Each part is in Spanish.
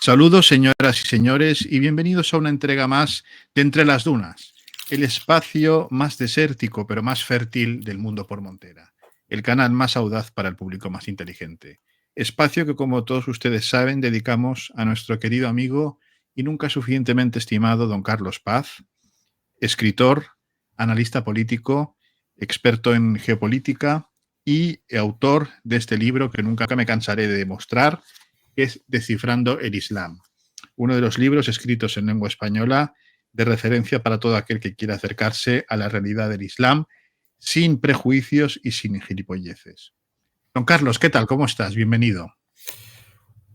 Saludos, señoras y señores, y bienvenidos a una entrega más de Entre las Dunas, el espacio más desértico pero más fértil del mundo por Montera, el canal más audaz para el público más inteligente. Espacio que, como todos ustedes saben, dedicamos a nuestro querido amigo y nunca suficientemente estimado don Carlos Paz, escritor, analista político, experto en geopolítica y autor de este libro que nunca me cansaré de demostrar, que es Descifrando el Islam, uno de los libros escritos en lengua española de referencia para todo aquel que quiera acercarse a la realidad del Islam sin prejuicios y sin gilipolleces. Don Carlos, ¿qué tal? ¿Cómo estás? Bienvenido.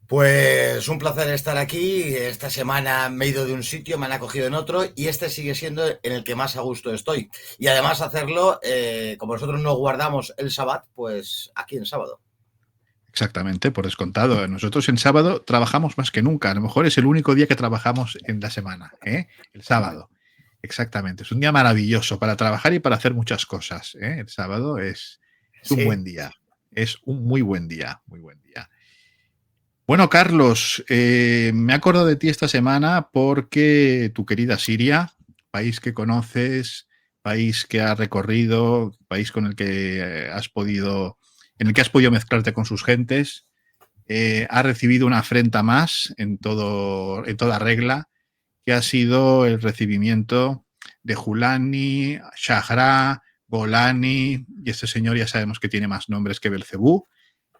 Pues un placer estar aquí. Esta semana me he ido de un sitio, me han acogido en otro y este sigue siendo en el que más a gusto estoy. Y además hacerlo, como nosotros no guardamos el Sabbat, pues aquí en sábado. Exactamente, por descontado. Nosotros en sábado trabajamos más que nunca. A lo mejor es el único día que trabajamos en la semana, ¿eh? El sábado. Exactamente. Es un día maravilloso para trabajar y para hacer muchas cosas, ¿eh? El sábado es un buen día. Es un muy buen día, muy buen día. Bueno, Carlos, me acuerdo de ti esta semana porque tu querida Siria, país que conoces, país que has recorrido, país con el que en el que has podido mezclarte con sus gentes, ha recibido una afrenta más en toda regla, que ha sido el recibimiento de Julani, Shahra, Golani, y este señor ya sabemos que tiene más nombres que Belcebú,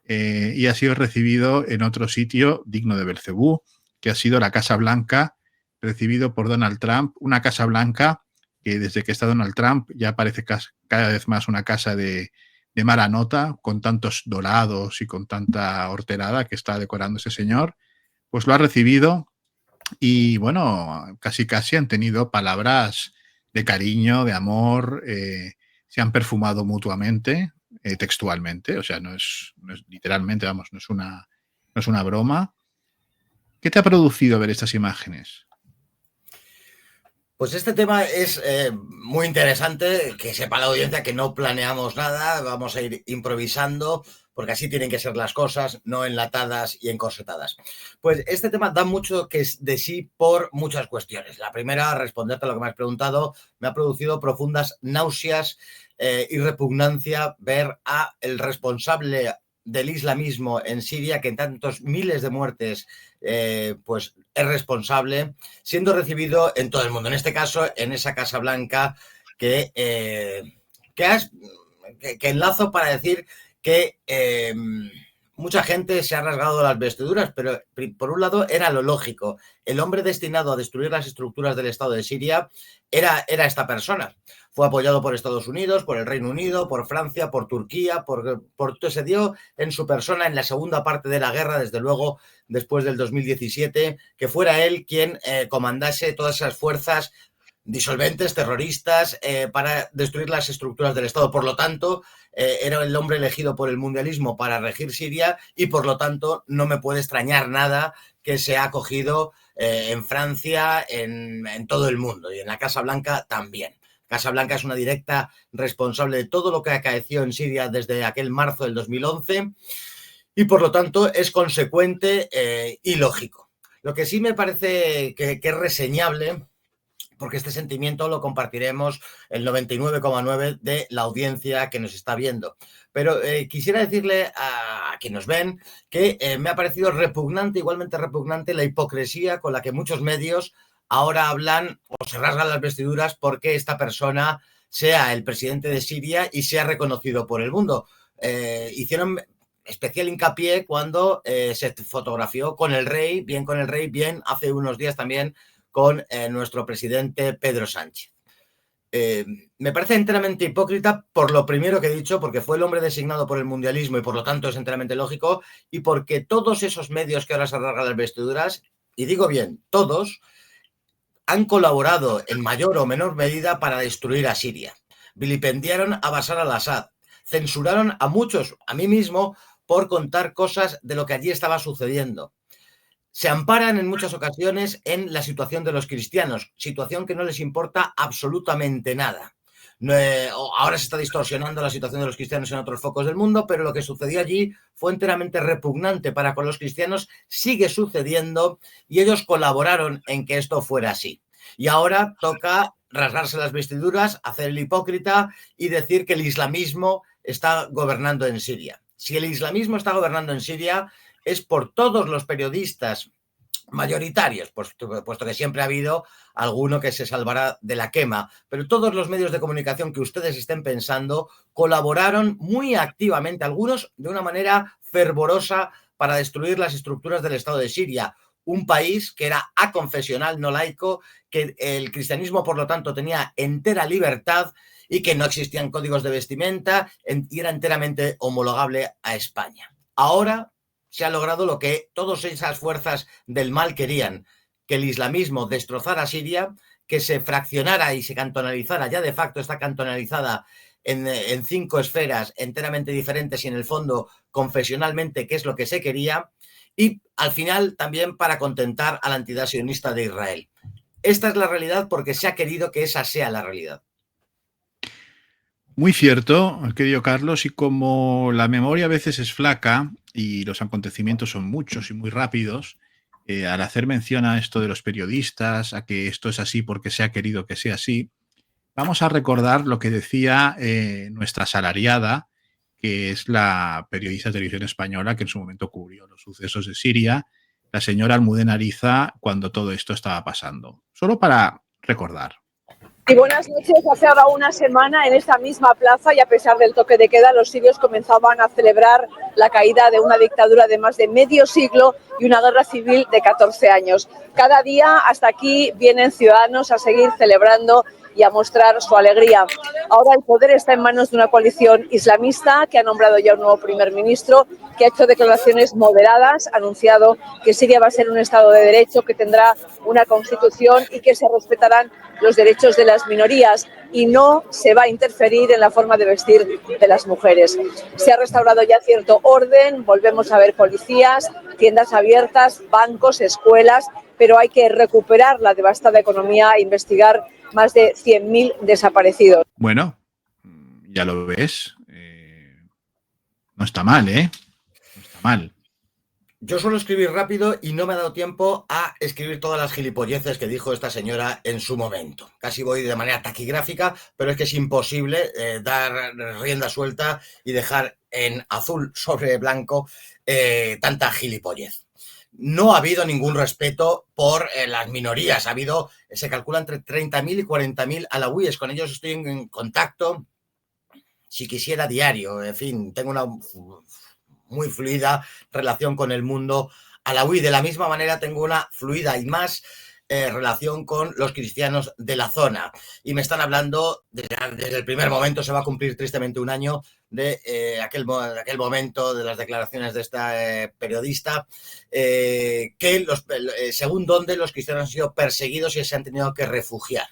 y ha sido recibido en otro sitio digno de Belcebú, que ha sido la Casa Blanca, recibido por Donald Trump, una Casa Blanca que desde que está Donald Trump ya parece cada vez más una casa de mala nota, con tantos dorados y con tanta horterada que está decorando ese señor, pues lo ha recibido y bueno, casi han tenido palabras de cariño, de amor, se han perfumado mutuamente, textualmente, o sea, no es literalmente, vamos, no es una broma. ¿Qué te ha producido ver estas imágenes? Pues este tema es muy interesante, que sepa la audiencia que no planeamos nada, vamos a ir improvisando, porque así tienen que ser las cosas, no enlatadas y encorsetadas. Pues este tema da mucho que de sí por muchas cuestiones. La primera, responderte a lo que me has preguntado, me ha producido profundas náuseas y repugnancia ver a el responsable del islamismo en Siria, que en tantos miles de muertes pues es responsable, siendo recibido en todo el mundo. En este caso, en esa Casa Blanca que enlazo para decir que mucha gente se ha rasgado las vestiduras, pero por un lado era lo lógico. El hombre destinado a destruir las estructuras del Estado de Siria era esta persona. Fue apoyado por Estados Unidos, por el Reino Unido, por Francia, por Turquía, se dio en su persona en la segunda parte de la guerra, desde luego después del 2017, que fuera él quien comandase todas esas fuerzas disolventes, terroristas, para destruir las estructuras del Estado. Por lo tanto, era el hombre elegido por el mundialismo para regir Siria y, por lo tanto, no me puede extrañar nada que se ha acogido en Francia, en todo el mundo, y en la Casa Blanca también. Casa Blanca es una directa responsable de todo lo que acaeció en Siria desde aquel marzo del 2011 y, por lo tanto, es consecuente y lógico. Lo que sí me parece que es reseñable, porque este sentimiento lo compartiremos el 99,9% de la audiencia que nos está viendo. Pero quisiera decirle a quienes nos ven que me ha parecido repugnante, igualmente repugnante, la hipocresía con la que muchos medios ahora hablan o se rasgan las vestiduras porque esta persona sea el presidente de Siria y sea reconocido por el mundo. Hicieron especial hincapié cuando se fotografió con el rey, bien hace unos días también con nuestro presidente Pedro Sánchez. Me parece enteramente hipócrita por lo primero que he dicho, porque fue el hombre designado por el mundialismo y por lo tanto es enteramente lógico, y porque todos esos medios que ahora se rasgan las vestiduras, y digo bien, todos, han colaborado en mayor o menor medida para destruir a Siria. Vilipendiaron a Bashar al-Assad, censuraron a muchos, a mí mismo, por contar cosas de lo que allí estaba sucediendo. Se amparan en muchas ocasiones en la situación de los cristianos, situación que no les importa absolutamente nada. Ahora se está distorsionando la situación de los cristianos en otros focos del mundo, pero lo que sucedió allí fue enteramente repugnante para con los cristianos, sigue sucediendo y ellos colaboraron en que esto fuera así. Y ahora toca rasgarse las vestiduras, hacer el hipócrita y decir que el islamismo está gobernando en Siria. Si el islamismo está gobernando en Siria es por todos los periodistas mayoritarios, puesto que siempre ha habido alguno que se salvará de la quema, pero todos los medios de comunicación que ustedes estén pensando colaboraron muy activamente, algunos de una manera fervorosa, para destruir las estructuras del Estado de Siria, un país que era aconfesional, no laico, que el cristianismo, por lo tanto, tenía entera libertad y que no existían códigos de vestimenta y era enteramente homologable a España. Ahora se ha logrado lo que todas esas fuerzas del mal querían, que el islamismo destrozara Siria, que se fraccionara y se cantonalizara, ya de facto está cantonalizada en 5 esferas enteramente diferentes y en el fondo confesionalmente, que es lo que se quería, y al final también para contentar a la entidad sionista de Israel. Esta es la realidad porque se ha querido que esa sea la realidad. Muy cierto, querido Carlos, y como la memoria a veces es flaca y los acontecimientos son muchos y muy rápidos, al hacer mención a esto de los periodistas, a que esto es así porque se ha querido que sea así, vamos a recordar lo que decía nuestra asalariada, que es la periodista de televisión española que en su momento cubrió los sucesos de Siria, la señora Almudena Ariza, cuando todo esto estaba pasando. Solo para recordar. Y buenas noches. Hace ahora una semana en esta misma plaza, y a pesar del toque de queda, los sirios comenzaban a celebrar la caída de una dictadura de más de medio siglo y una guerra civil de 14 años. Cada día hasta aquí vienen ciudadanos a seguir celebrando y a mostrar su alegría. Ahora el poder está en manos de una coalición islamista que ha nombrado ya un nuevo primer ministro, que ha hecho declaraciones moderadas, ha anunciado que Siria va a ser un Estado de Derecho, que tendrá una constitución y que se respetarán los derechos de las minorías y no se va a interferir en la forma de vestir de las mujeres. Se ha restaurado ya cierto orden, volvemos a ver policías, tiendas abiertas, bancos, escuelas, pero hay que recuperar la devastada economía e investigar más de 100.000 desaparecidos. Bueno, ya lo ves. No está mal, ¿eh? No está mal. Yo suelo escribir rápido y no me ha dado tiempo a escribir todas las gilipolleces que dijo esta señora en su momento. Casi voy de manera taquigráfica, pero es que es imposible dar rienda suelta y dejar en azul sobre blanco tanta gilipollez. No ha habido ningún respeto por las minorías. Se calcula entre 30.000 y 40.000 alawíes. Con ellos estoy en contacto, si quisiera, diario. En fin, tengo una muy fluida relación con el mundo alawí. De la misma manera tengo una fluida y más relación con los cristianos de la zona. Y me están hablando, desde el primer momento, se va a cumplir tristemente un año de aquel momento de las declaraciones de esta periodista, que según donde los cristianos han sido perseguidos y se han tenido que refugiar.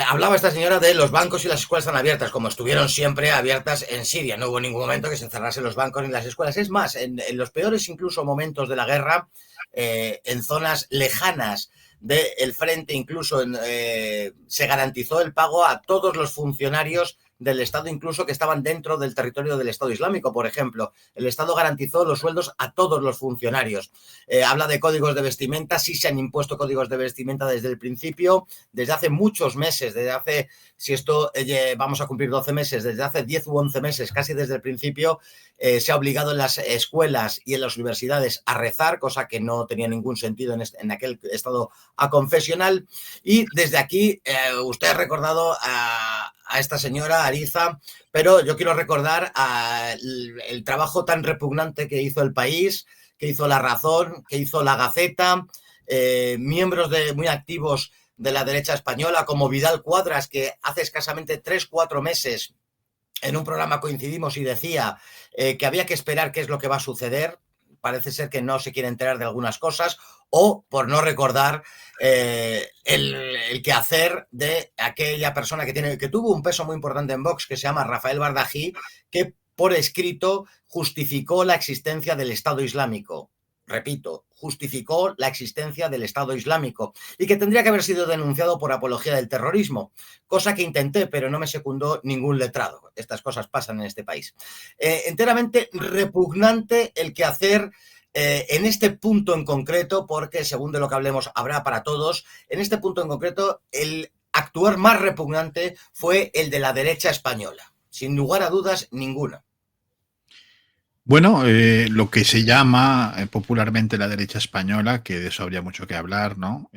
Hablaba esta señora de los bancos y las escuelas están abiertas, como estuvieron siempre abiertas en Siria. No hubo ningún momento que se cerrasen los bancos ni las escuelas. Es más, en los peores incluso momentos de la guerra, en zonas lejanas del frente, incluso se garantizó el pago a todos los funcionarios del Estado, incluso que estaban dentro del territorio del Estado Islámico, por ejemplo. El Estado garantizó los sueldos a todos los funcionarios. Habla de códigos de vestimenta, sí se han impuesto códigos de vestimenta desde el principio, desde hace muchos meses, vamos a cumplir 12 meses, desde hace 10 u 11 meses, casi desde el principio, se ha obligado en las escuelas y en las universidades a rezar, cosa que no tenía ningún sentido en aquel estado aconfesional. Y desde aquí, usted ha recordado a esta señora Ariza, pero yo quiero recordar el trabajo tan repugnante que hizo El País, que hizo La Razón, que hizo La Gaceta, miembros muy activos de la derecha española, como Vidal Cuadras, que hace escasamente 3-4 meses en un programa coincidimos y decía que había que esperar qué es lo que va a suceder. Parece ser que no se quiere enterar de algunas cosas, o por no recordar el quehacer de aquella persona que tuvo un peso muy importante en Vox, que se llama Rafael Bardají, que por escrito justificó la existencia del Estado Islámico. repito, justificó la existencia del Estado Islámico y que tendría que haber sido denunciado por apología del terrorismo, cosa que intenté, pero no me secundó ningún letrado. Estas cosas pasan en este país. Enteramente repugnante el quehacer en este punto en concreto, porque según de lo que hablemos habrá para todos, en este punto en concreto el actuar más repugnante fue el de la derecha española, sin lugar a dudas ninguna. Bueno, lo que se llama popularmente la derecha española, que de eso habría mucho que hablar, ¿no?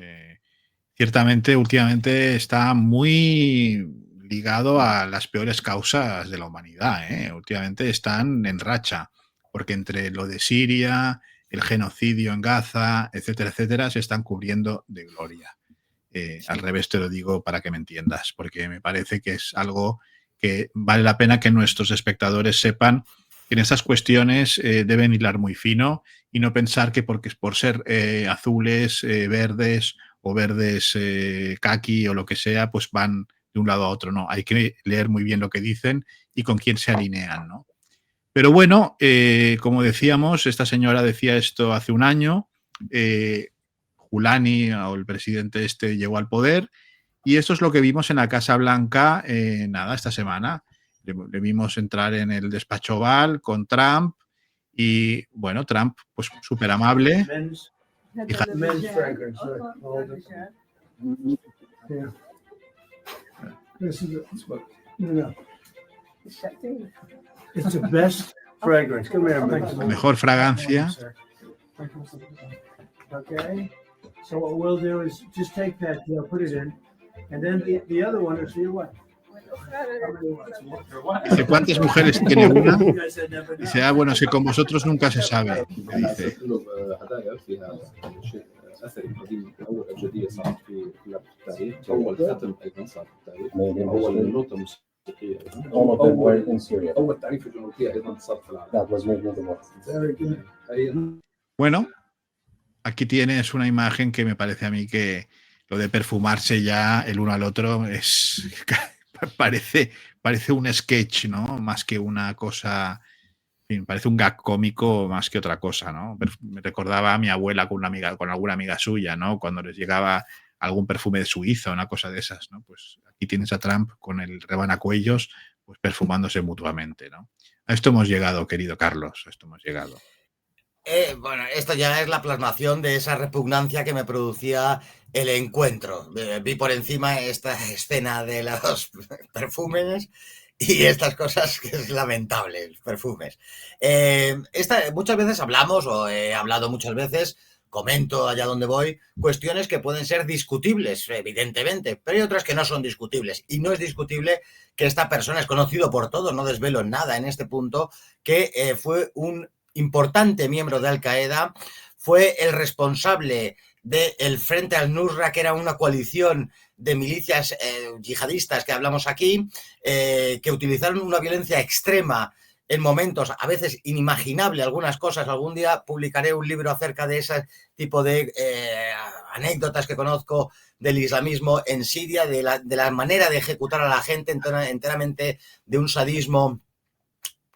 Ciertamente, últimamente está muy ligado a las peores causas de la humanidad, ¿eh? Últimamente están en racha, porque entre lo de Siria, el genocidio en Gaza, etcétera, etcétera, se están cubriendo de gloria. Al revés te lo digo para que me entiendas, porque me parece que es algo que vale la pena que nuestros espectadores sepan que en esas cuestiones deben hilar muy fino y no pensar que porque por ser azules, verdes o verdes caqui o lo que sea, pues van de un lado a otro. No, hay que leer muy bien lo que dicen y con quién se alinean, ¿no? Pero bueno, como decíamos, esta señora decía esto hace un año, Julani o el presidente este llegó al poder y esto es lo que vimos en la Casa Blanca, esta semana. Le vimos entrar en el despacho Oval con Trump y, bueno, Trump, pues súper amable. Mejor fragancia. Okay. So what we'll do is just take that, put it in, and then the other one is your what? Dice, ¿cuántas mujeres tiene una? Dice, bueno, es que con vosotros nunca se sabe. Dice. Bueno, aquí tienes una imagen que me parece a mí que lo de perfumarse ya el uno al otro es parece un sketch, ¿no? Más que una cosa, en fin, parece un gag cómico más que otra cosa, ¿no? Me recordaba a mi abuela con alguna amiga suya, ¿no? Cuando les llegaba algún perfume de Suiza, una cosa de esas, ¿no? Pues aquí tienes a Trump con el rebanacuellos, pues perfumándose mutuamente, ¿no? A esto hemos llegado, querido Carlos, a esto hemos llegado. Bueno, esto ya es la plasmación de esa repugnancia que me producía el encuentro. Vi por encima esta escena de los perfumes y estas cosas que es lamentable, los perfumes. Muchas veces hablamos, o he hablado muchas veces, comento allá donde voy, cuestiones que pueden ser discutibles, evidentemente, pero hay otras que no son discutibles. Y no es discutible que esta persona es conocido por todos, no desvelo nada en este punto, que fue un importante miembro de Al-Qaeda, fue el responsable del Frente al-Nusra, que era una coalición de milicias yihadistas que hablamos aquí, que utilizaron una violencia extrema en momentos a veces inimaginable, algunas cosas. Algún día publicaré un libro acerca de ese tipo de anécdotas que conozco del islamismo en Siria, de la manera de ejecutar a la gente enteramente de un sadismo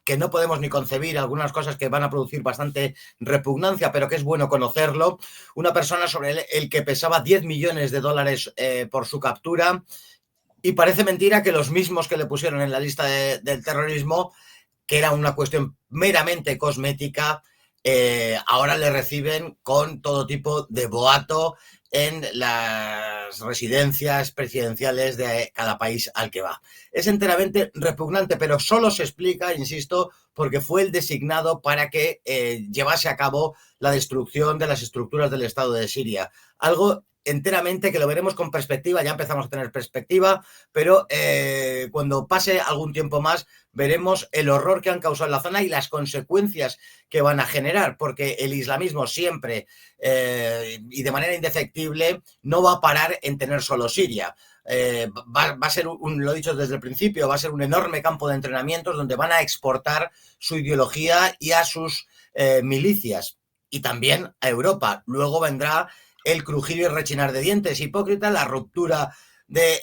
que no podemos ni concebir, algunas cosas que van a producir bastante repugnancia, pero que es bueno conocerlo. Una persona sobre el que pesaba $10 millones por su captura, y parece mentira que los mismos que le pusieron en la lista del terrorismo, que era una cuestión meramente cosmética, ahora le reciben con todo tipo de boato en las residencias presidenciales de cada país al que va. Es enteramente repugnante, pero solo se explica, insisto, porque fue el designado para que llevase a cabo la destrucción de las estructuras del Estado de Siria. Algo enteramente que lo veremos con perspectiva, ya empezamos a tener perspectiva, pero cuando pase algún tiempo más veremos el horror que han causado en la zona y las consecuencias que van a generar, porque el islamismo siempre y de manera indefectible no va a parar en tener solo Siria. Va a ser, lo he dicho desde el principio, va a ser un enorme campo de entrenamientos donde van a exportar su ideología y a sus milicias, y también a Europa. Luego vendrá el crujir y rechinar de dientes hipócrita, la ruptura de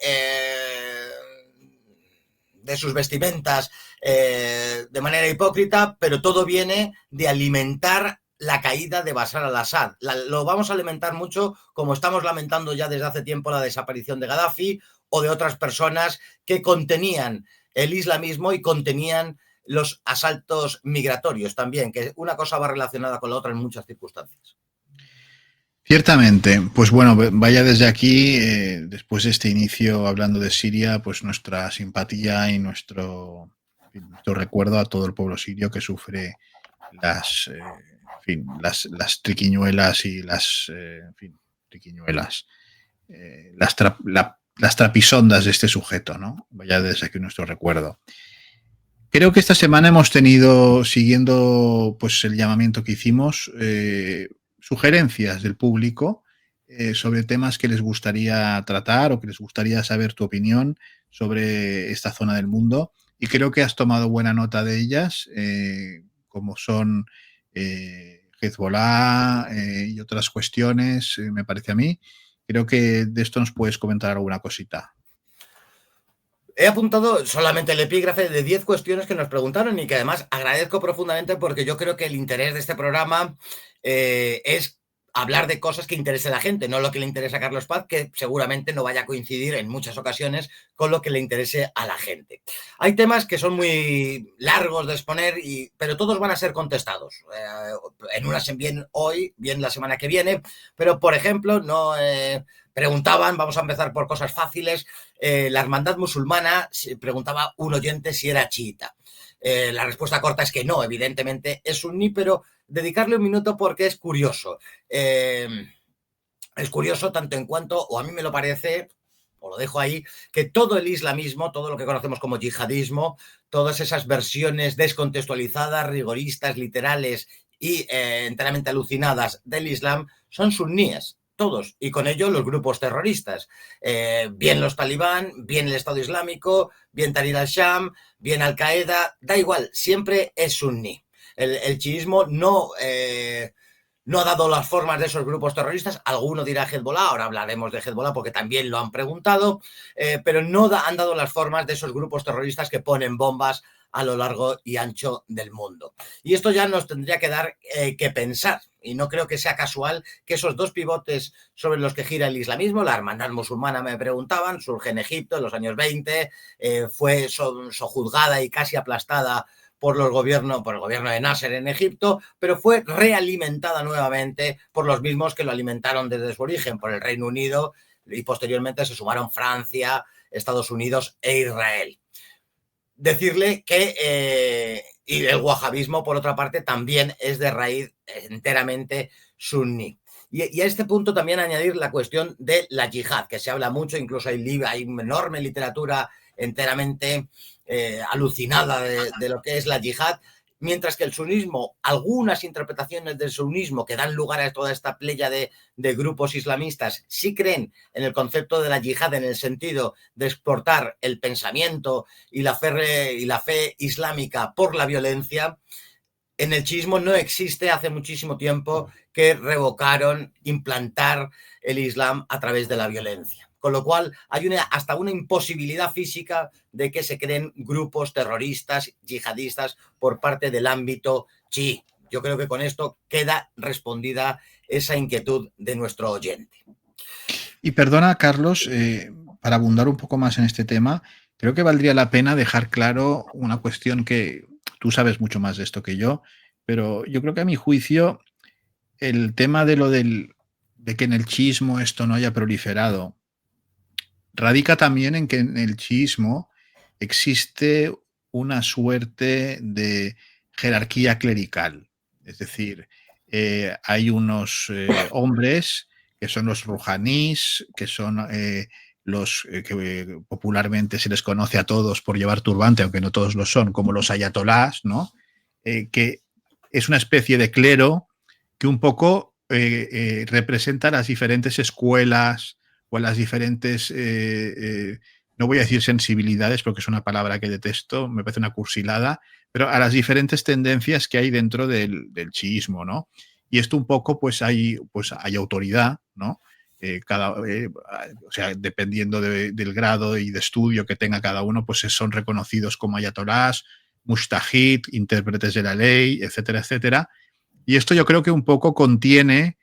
sus vestimentas de manera hipócrita, pero todo viene de alimentar la caída de Bashar al-Assad. Lo vamos a lamentar mucho, como estamos lamentando ya desde hace tiempo la desaparición de Gaddafi o de otras personas que contenían el islamismo y contenían los asaltos migratorios también, que una cosa va relacionada con la otra en muchas circunstancias. Ciertamente, pues bueno, vaya desde aquí, después de este inicio hablando de Siria, pues nuestra simpatía y nuestro recuerdo a todo el pueblo sirio que sufre las triquiñuelas y las trapisondas de este sujeto, ¿no? Vaya desde aquí nuestro recuerdo. Creo que esta semana hemos tenido, siguiendo pues el llamamiento que hicimos, sugerencias del público sobre temas que les gustaría tratar o que les gustaría saber tu opinión sobre esta zona del mundo, y creo que has tomado buena nota de ellas, como son Hezbollah y otras cuestiones, me parece a mí. Creo que de esto nos puedes comentar alguna cosita. He apuntado solamente el epígrafe de 10 cuestiones que nos preguntaron y que además agradezco profundamente, porque yo creo que el interés de este programa es hablar de cosas que interese a la gente, no lo que le interesa a Carlos Paz, que seguramente no vaya a coincidir en muchas ocasiones con lo que le interese a la gente. Hay temas que son muy largos de exponer, pero todos van a ser contestados. En unas bien hoy, bien la semana que viene, pero por ejemplo, no... preguntaban, vamos a empezar por cosas fáciles, la hermandad musulmana, preguntaba un oyente si era chiita. La respuesta corta es que no, evidentemente es suní, pero dedicarle un minuto porque es curioso. Es curioso tanto en cuanto, o a mí me lo parece, o lo dejo ahí, que todo el islamismo, todo lo que conocemos como yihadismo, todas esas versiones descontextualizadas, rigoristas, literales y enteramente alucinadas del Islam son suníes. Todos, y con ello los grupos terroristas, bien los talibán, bien el Estado Islámico, bien Tahrir al-Sham, bien Al-Qaeda, da igual, siempre es suní. El chiismo no ha dado las formas de esos grupos terroristas. Alguno dirá Hezbollah, ahora hablaremos de Hezbollah porque también lo han preguntado, pero no han dado las formas de esos grupos terroristas que ponen bombas a lo largo y ancho del mundo. Y esto ya nos tendría que dar que pensar, y no creo que sea casual que esos dos pivotes sobre los que gira el islamismo, la hermandad musulmana, me preguntaban, surge en Egipto en los años 20, fue sojuzgada y casi aplastada por el gobierno de Nasser en Egipto, pero fue realimentada nuevamente por los mismos que lo alimentaron desde su origen, por el Reino Unido, y posteriormente se sumaron Francia, Estados Unidos e Israel. Decirle que y el wahabismo, por otra parte, también es de raíz enteramente suní. Y a este punto también añadir la cuestión de la yihad, que se habla mucho, incluso hay enorme literatura enteramente alucinada de lo que es la yihad, mientras que el sunismo, algunas interpretaciones del sunismo que dan lugar a toda esta playa de grupos islamistas, sí creen en el concepto de la yihad en el sentido de exportar el pensamiento y la fe islámica por la violencia. En el chiismo no existe hace muchísimo tiempo que revocaron implantar el Islam a través de la violencia. Con lo cual hay hasta una imposibilidad física de que se creen grupos terroristas, yihadistas por parte del ámbito chií. Yo creo que con esto queda respondida esa inquietud de nuestro oyente. Y perdona, Carlos, para abundar un poco más en este tema, creo que valdría la pena dejar claro una cuestión que tú sabes mucho más de esto que yo, pero yo creo que a mi juicio el tema de que en el chiismo esto no haya proliferado radica también en que en el chiismo existe una suerte de jerarquía clerical. Es decir, hay unos hombres que son los rujanís, que son los que popularmente se les conoce a todos por llevar turbante, aunque no todos lo son, como los ayatolás, ¿no? Que es una especie de clero que un poco representa las diferentes escuelas o las diferentes, no voy a decir sensibilidades porque es una palabra que detesto, me parece una cursilada, pero a las diferentes tendencias que hay dentro del chiismo, ¿no? Y esto un poco, pues hay autoridad, ¿no? O sea, dependiendo del grado y de estudio que tenga cada uno, pues son reconocidos como ayatolás, mujtahid, intérpretes de la ley, etcétera, etcétera. Y esto yo creo que un poco contiene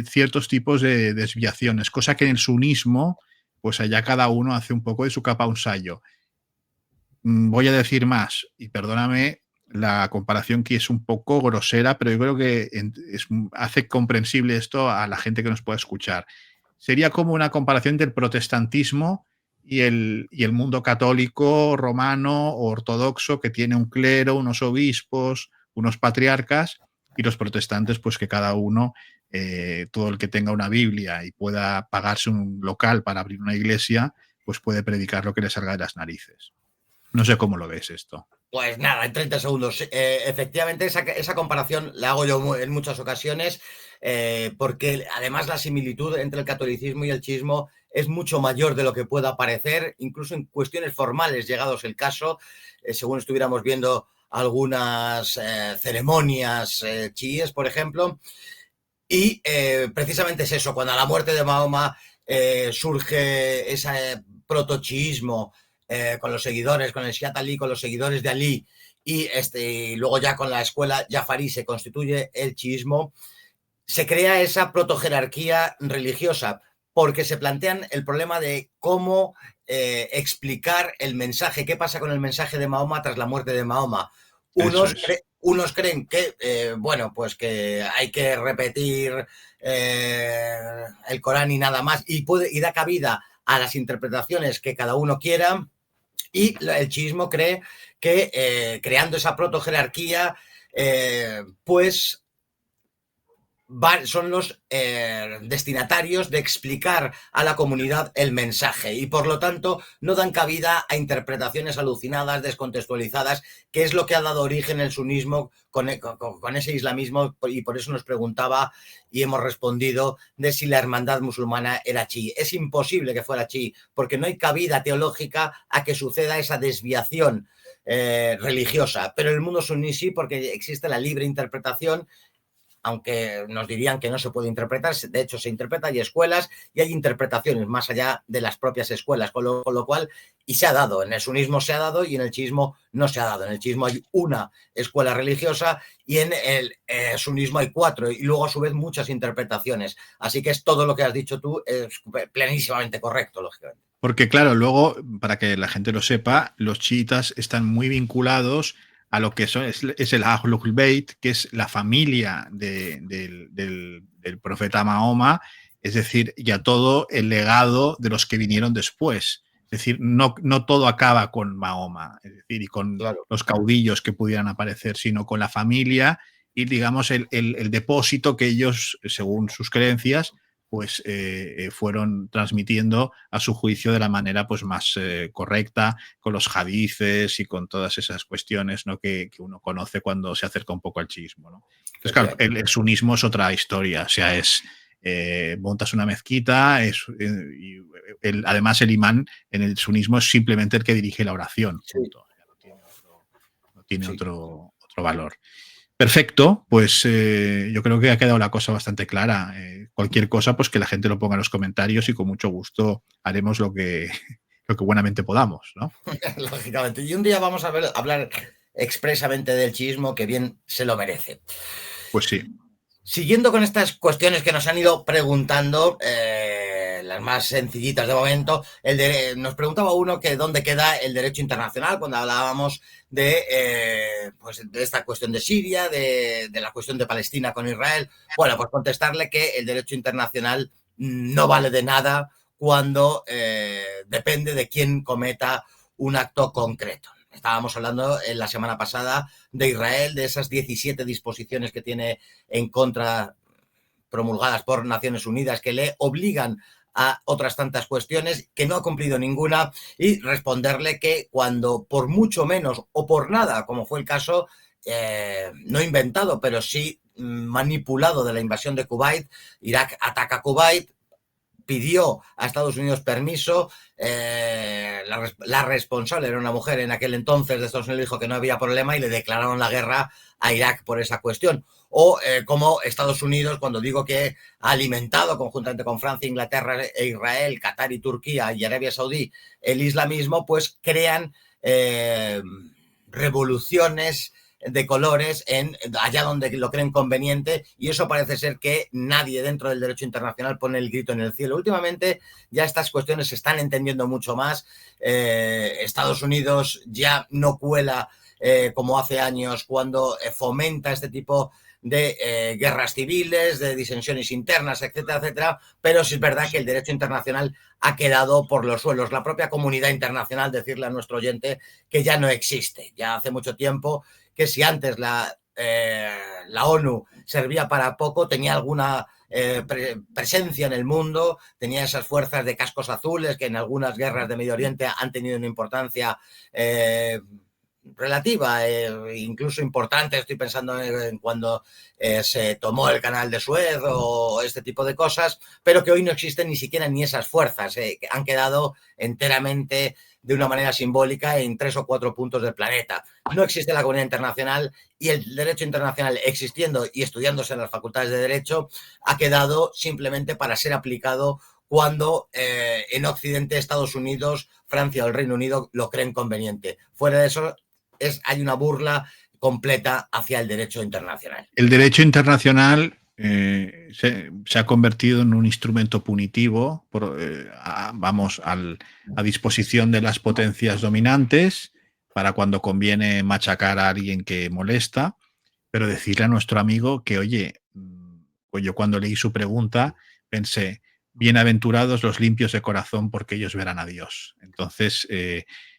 ciertos tipos de desviaciones, cosa que en el sunismo, pues allá cada uno hace un poco de su capa un sayo. Voy a decir más, y perdóname la comparación que es un poco grosera, pero yo creo que hace comprensible esto a la gente que nos pueda escuchar. Sería como una comparación del protestantismo y el mundo católico, romano o ortodoxo, que tiene un clero, unos obispos, unos patriarcas, y los protestantes, pues que cada uno, todo el que tenga una Biblia y pueda pagarse un local para abrir una iglesia, pues puede predicar lo que le salga de las narices. No sé cómo lo ves esto. Pues nada, en 30 segundos. Efectivamente, esa comparación la hago yo en muchas ocasiones, porque además la similitud entre el catolicismo y el chiismo es mucho mayor de lo que pueda parecer, incluso en cuestiones formales, llegados el caso, según estuviéramos viendo algunas ceremonias chiíes, por ejemplo. Y precisamente es eso, cuando a la muerte de Mahoma surge ese protochiismo, con los seguidores, con el Shiat Ali, con los seguidores de Ali, y luego ya con la escuela Jafarí se constituye el chiismo, se crea esa protojerarquía religiosa, porque se plantean el problema de cómo explicar el mensaje, qué pasa con el mensaje de Mahoma tras la muerte de Mahoma. Unos creen que, bueno, pues que hay que repetir el Corán y nada más, y da cabida a las interpretaciones que cada uno quiera. Y el chiismo cree que creando esa protojerarquía, pues son los destinatarios de explicar a la comunidad el mensaje y por lo tanto no dan cabida a interpretaciones alucinadas, descontextualizadas, que es lo que ha dado origen el sunismo con ese islamismo, y por eso nos preguntaba y hemos respondido de si la hermandad musulmana era chií. Es imposible que fuera chií porque no hay cabida teológica a que suceda esa desviación religiosa, pero en el mundo suní sí, porque existe la libre interpretación, aunque nos dirían que no se puede interpretar, de hecho se interpreta, hay escuelas y hay interpretaciones más allá de las propias escuelas, con lo cual, y se ha dado, en el sunismo se ha dado y en el chiismo no se ha dado. En el chiismo hay una escuela religiosa y en el sunismo hay 4, y luego a su vez muchas interpretaciones. Así que es todo lo que has dicho tú, es plenísimamente correcto, lógicamente. Porque claro, luego, para que la gente lo sepa, los chiitas están muy vinculados a lo que es el Ahlul Bayt, que es la familia del profeta Mahoma, es decir, y a todo el legado de los que vinieron después. Es decir, no todo acaba con Mahoma, es decir, y con los caudillos que pudieran aparecer, sino con la familia y, digamos, el depósito que ellos, según sus creencias, pues fueron transmitiendo a su juicio de la manera pues más correcta, con los hadices y con todas esas cuestiones, ¿no? que uno conoce cuando se acerca un poco al chiismo, ¿no? Entonces, claro, el sunismo es otra historia, o sea, es montas una mezquita, además el imán en el sunismo es simplemente el que dirige la oración, punto. No tiene otro valor. Perfecto, pues yo creo que ha quedado la cosa bastante clara. Cualquier cosa, pues que la gente lo ponga en los comentarios y con mucho gusto haremos lo que buenamente podamos, ¿no? Lógicamente. Y un día vamos a hablar expresamente del chiismo, que bien se lo merece. Pues sí. Siguiendo con estas cuestiones que nos han ido preguntando, las más sencillitas de momento, nos preguntaba uno que dónde queda el derecho internacional cuando hablábamos de esta cuestión de Siria, de la cuestión de Palestina con Israel. Bueno, pues contestarle que el derecho internacional no vale de nada cuando depende de quién cometa un acto concreto. Estábamos hablando en la semana pasada de Israel, de esas 17 disposiciones que tiene en contra, promulgadas por Naciones Unidas, que le obligan a otras tantas cuestiones, que no ha cumplido ninguna, y responderle que cuando por mucho menos o por nada, como fue el caso, no inventado, pero sí manipulado, de la invasión de Kuwait, Irak ataca Kuwait, pidió a Estados Unidos permiso, la responsable era una mujer en aquel entonces de Estados Unidos, dijo que no había problema y le declararon la guerra a Irak por esa cuestión. O como Estados Unidos, cuando digo que ha alimentado conjuntamente con Francia, Inglaterra e Israel, Qatar y Turquía y Arabia Saudí el islamismo, pues crean revoluciones de colores allá donde lo creen conveniente, y eso parece ser que nadie dentro del derecho internacional pone el grito en el cielo. Últimamente ya estas cuestiones se están entendiendo mucho más. Estados Unidos ya no cuela como hace años cuando fomenta este tipo de guerras civiles, de disensiones internas, etcétera, etcétera, pero sí es verdad que el derecho internacional ha quedado por los suelos. La propia comunidad internacional, decirle a nuestro oyente que ya no existe. Ya hace mucho tiempo que si antes la ONU servía para poco, tenía alguna presencia en el mundo, tenía esas fuerzas de cascos azules que en algunas guerras de Medio Oriente han tenido una importancia relativa, incluso importante. Estoy pensando en cuando se tomó el canal de Suez o este tipo de cosas, pero que hoy no existen ni siquiera ni esas fuerzas, que han quedado enteramente de una manera simbólica en 3 o 4 puntos del planeta. No existe la comunidad internacional, y el derecho internacional, existiendo y estudiándose en las facultades de Derecho, ha quedado simplemente para ser aplicado cuando en Occidente, Estados Unidos, Francia o el Reino Unido lo creen conveniente. Fuera de eso, hay una burla completa hacia el derecho internacional. El derecho internacional se ha convertido en un instrumento punitivo, a disposición de las potencias dominantes para cuando conviene machacar a alguien que molesta, pero decirle a nuestro amigo que, oye, pues yo cuando leí su pregunta pensé, bienaventurados los limpios de corazón porque ellos verán a Dios. Entonces,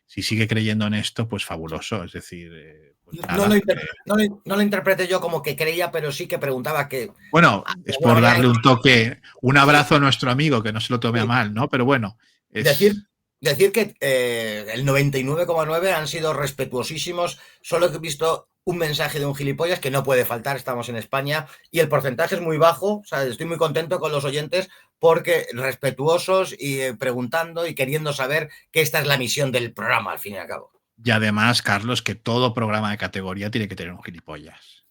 si sigue creyendo en esto, pues fabuloso. Es decir, pues nada, no lo interpreté yo como que creía, pero sí que preguntaba que... Bueno, es por darle un toque, un abrazo a nuestro amigo, que no se lo tome a mal, ¿no? Pero bueno. Decir que el 99,9 han sido respetuosísimos. Solo he visto un mensaje de un gilipollas, que no puede faltar, estamos en España, y el porcentaje es muy bajo. O sea, estoy muy contento con los oyentes porque respetuosos y preguntando y queriendo saber que esta es la misión del programa, al fin y al cabo. Y además, Carlos, que todo programa de categoría tiene que tener un gilipollas.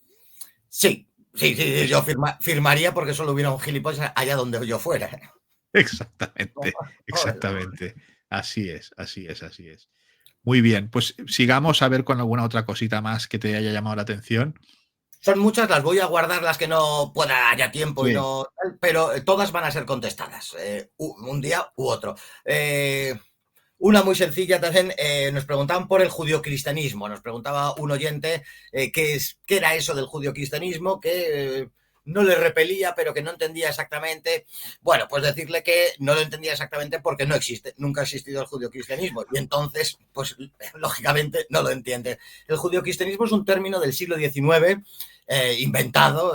Sí, yo firmaría porque solo hubiera un gilipollas allá donde yo fuera. Exactamente. Así es. Muy bien, pues sigamos a ver con alguna otra cosita más que te haya llamado la atención. Son muchas, las voy a guardar, las que no pueda haya tiempo, sí. Pero todas van a ser contestadas, un día u otro. Una muy sencilla también, nos preguntaban por el judio-cristianismo. Nos preguntaba un oyente qué era eso del judio-cristianismo, que no le repelía, pero que no entendía exactamente. Bueno, pues decirle que no lo entendía exactamente porque no existe, nunca ha existido el judio-cristianismo, y entonces, pues lógicamente no lo entiende. El judio-cristianismo es un término del siglo XIX, inventado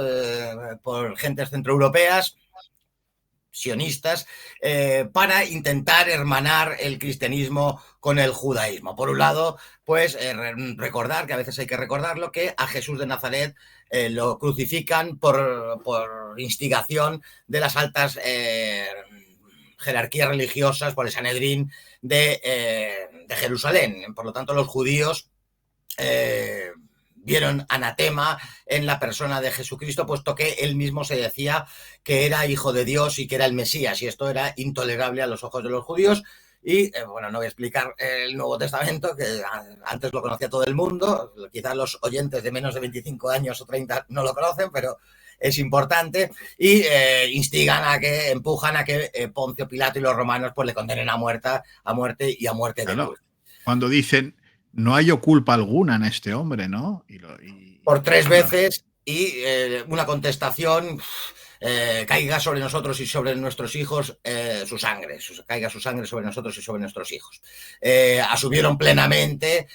por gentes centroeuropeas, sionistas, para intentar hermanar el cristianismo con el judaísmo. Por un lado, pues recordar, que a veces hay que recordarlo, que a Jesús de Nazaret lo crucifican por instigación de las altas jerarquías religiosas, por el Sanedrín de Jerusalén. Por lo tanto, los judíos vieron anatema en la persona de Jesucristo, puesto que él mismo se decía que era hijo de Dios y que era el Mesías, y esto era intolerable a los ojos de los judíos. Y bueno, no voy a explicar el Nuevo Testamento, que antes lo conocía todo el mundo, quizás los oyentes de menos de 25 años o 30 no lo conocen, pero es importante, y empujan a que Poncio Pilato y los romanos pues le condenen a muerte y a muerte de cruz. Cuando dicen no hay culpa alguna en este hombre, ¿no? Por 3 veces, y una contestación, caiga sobre nosotros y sobre nuestros hijos su sangre, caiga su sangre sobre nosotros y sobre nuestros hijos. Asumieron plenamente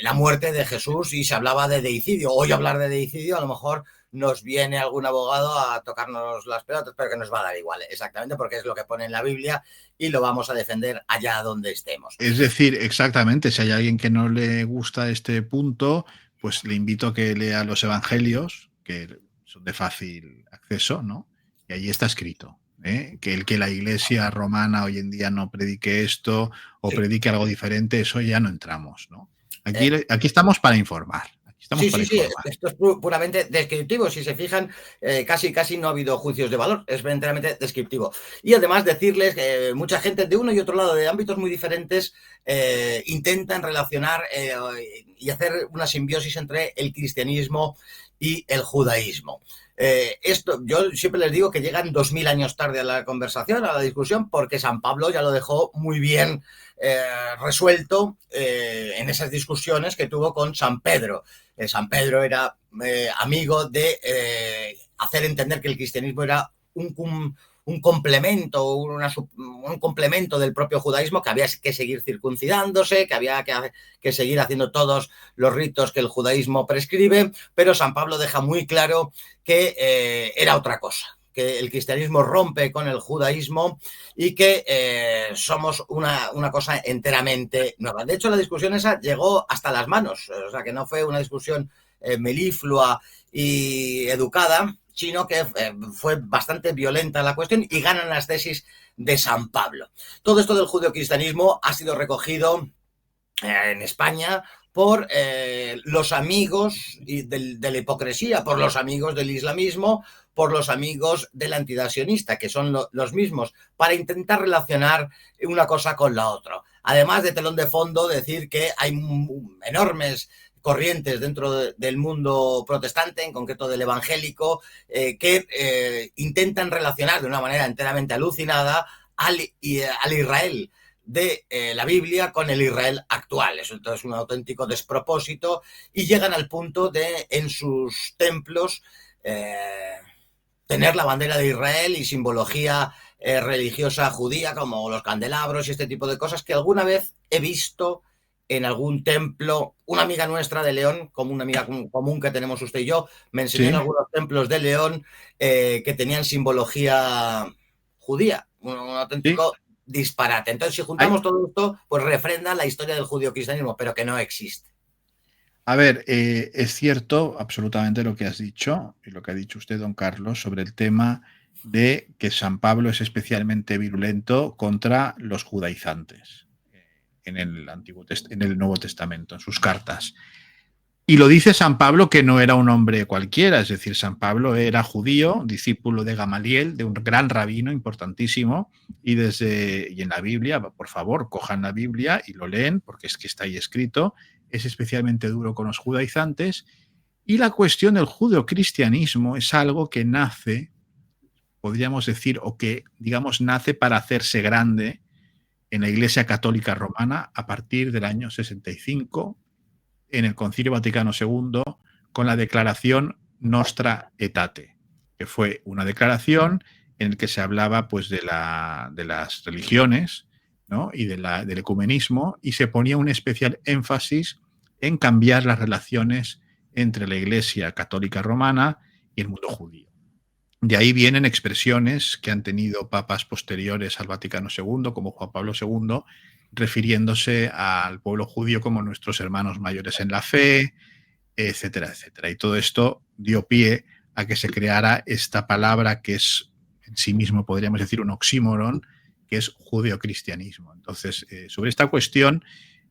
la muerte de Jesús, y se hablaba de deicidio. Hoy hablar de deicidio, a lo mejor nos viene algún abogado a tocarnos las pelotas, pero que nos va a dar igual, exactamente, porque es lo que pone en la Biblia y lo vamos a defender allá donde estemos. Es decir, exactamente, si hay alguien que no le gusta este punto, pues le invito a que lea los evangelios, que son de fácil acceso, ¿no? Y allí está escrito, que la iglesia romana hoy en día no predique esto o predique algo diferente, eso ya no entramos, ¿no? Aquí estamos para informar. Estamos para Sí, informar. esto es puramente descriptivo. Si se fijan, casi no ha habido juicios de valor, es enteramente descriptivo. Y además decirles que mucha gente de uno y otro lado, de ámbitos muy diferentes, intentan relacionar y hacer una simbiosis entre el cristianismo y el judaísmo. Esto, yo siempre les digo que llegan 2000 años tarde a la conversación, a la discusión, porque San Pablo ya lo dejó muy bien resuelto en esas discusiones que tuvo con San Pedro. San Pedro era amigo de hacer entender que el cristianismo era un complemento, un complemento del propio judaísmo, que había que seguir circuncidándose, que había que seguir haciendo todos los ritos que el judaísmo prescribe, pero San Pablo deja muy claro que era otra cosa, que el cristianismo rompe con el judaísmo y que somos una cosa enteramente nueva. De hecho, la discusión esa llegó hasta las manos, o sea, que no fue una discusión meliflua y educada, sino que fue bastante violenta la cuestión y ganan las tesis de San Pablo. Todo esto del judeocristianismo ha sido recogido en España por los amigos de la hipocresía, por los amigos del islamismo, por los amigos de la entidad sionista, que son los mismos, para intentar relacionar una cosa con la otra. Además de telón de fondo, decir que hay enormes corrientes dentro del mundo protestante, en concreto del evangélico, que intentan relacionar de una manera enteramente alucinada al Israel de la Biblia con el Israel actual. Eso entonces es un auténtico despropósito y llegan al punto de en sus templos tener la bandera de Israel y simbología religiosa judía como los candelabros y este tipo de cosas que alguna vez he visto en algún templo. Una amiga nuestra de León, como una amiga común que tenemos usted y yo, me enseñó en algunos templos de León que tenían simbología judía, un auténtico disparate. Entonces, si juntamos todo esto, pues refrenda la historia del judio-cristianismo, pero que no existe. A ver, es cierto absolutamente lo que has dicho y lo que ha dicho usted, don Carlos, sobre el tema de que San Pablo es especialmente virulento contra los judaizantes en el Nuevo Testamento, en sus cartas. Y lo dice San Pablo, que no era un hombre cualquiera, es decir, San Pablo era judío, discípulo de Gamaliel, de un gran rabino importantísimo, y en la Biblia, por favor, cojan la Biblia y lo leen, porque es que está ahí escrito, es especialmente duro con los judaizantes, y la cuestión del judeocristianismo es algo que nace, podríamos decir, o que, digamos, nace para hacerse grande en la Iglesia Católica Romana a partir del año 65, en el Concilio Vaticano II, con la declaración Nostra Aetate, que fue una declaración en la que se hablaba pues, de las religiones, ¿no? Y del ecumenismo, y se ponía un especial énfasis en cambiar las relaciones entre la Iglesia Católica Romana y el mundo judío. De ahí vienen expresiones que han tenido papas posteriores al Vaticano II, como Juan Pablo II, refiriéndose al pueblo judío como nuestros hermanos mayores en la fe, etcétera, etcétera. Y todo esto dio pie a que se creara esta palabra que es en sí mismo, podríamos decir, un oxímoron, que es judeocristianismo. Entonces, sobre esta cuestión,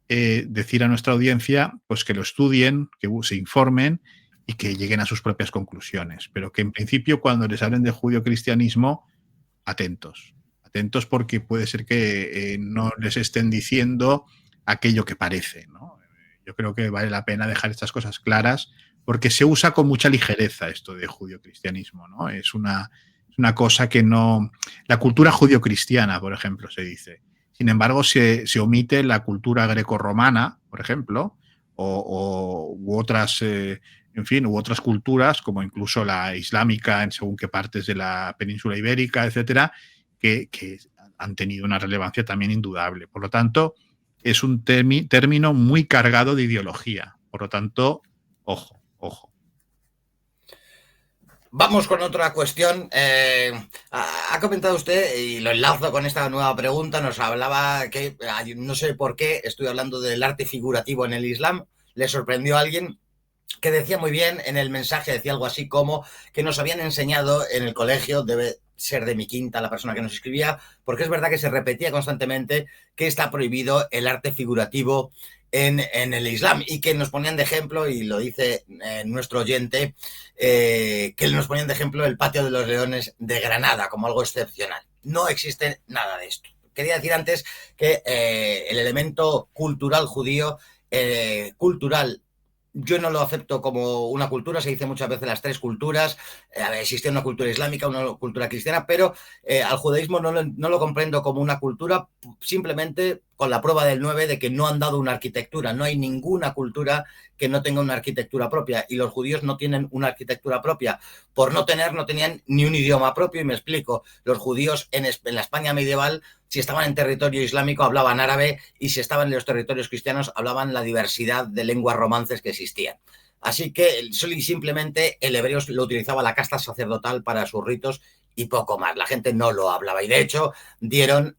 decir a nuestra audiencia pues que lo estudien, que se informen y que lleguen a sus propias conclusiones. Pero que en principio, cuando les hablen de judeocristianismo, atentos porque puede ser que no les estén diciendo aquello que parece, ¿no? Yo creo que vale la pena dejar estas cosas claras porque se usa con mucha ligereza esto de judio-cristianismo, ¿no? Es una cosa que no... La cultura judio-cristiana, por ejemplo, se dice. Sin embargo, se omite la cultura grecorromana, por ejemplo, u otras... u otras culturas, como incluso la islámica en según qué partes de la península ibérica, etcétera, que han tenido una relevancia también indudable. Por lo tanto, es un término muy cargado de ideología. Por lo tanto, ojo. Vamos con otra cuestión. Ha comentado usted, y lo enlazo con esta nueva pregunta, nos hablaba que, no sé por qué, estoy hablando del arte figurativo en el Islam. ¿Le sorprendió a alguien? Que decía muy bien en el mensaje, decía algo así como que nos habían enseñado en el colegio, debe ser de mi quinta la persona que nos escribía, porque es verdad que se repetía constantemente que está prohibido el arte figurativo en el Islam, y que nos ponían de ejemplo, y lo dice nuestro oyente, que nos ponían de ejemplo el Patio de los Leones de Granada como algo excepcional. No existe nada de esto. Quería decir antes que el elemento cultural judío, cultural, yo no lo acepto como una cultura. Se dice muchas veces las tres culturas. Existe una cultura islámica, una cultura cristiana, pero al judaísmo no lo comprendo como una cultura, simplemente con la prueba del 9 de que no han dado una arquitectura. No hay ninguna cultura que no tenga una arquitectura propia, y los judíos no tienen una arquitectura propia. Por no tenían ni un idioma propio, y me explico. Los judíos en la España medieval, si estaban en territorio islámico, hablaban árabe, y si estaban en los territorios cristianos, hablaban la diversidad de lenguas romances que existían. Así que simplemente el hebreo lo utilizaba la casta sacerdotal para sus ritos y poco más. La gente no lo hablaba, y de hecho dio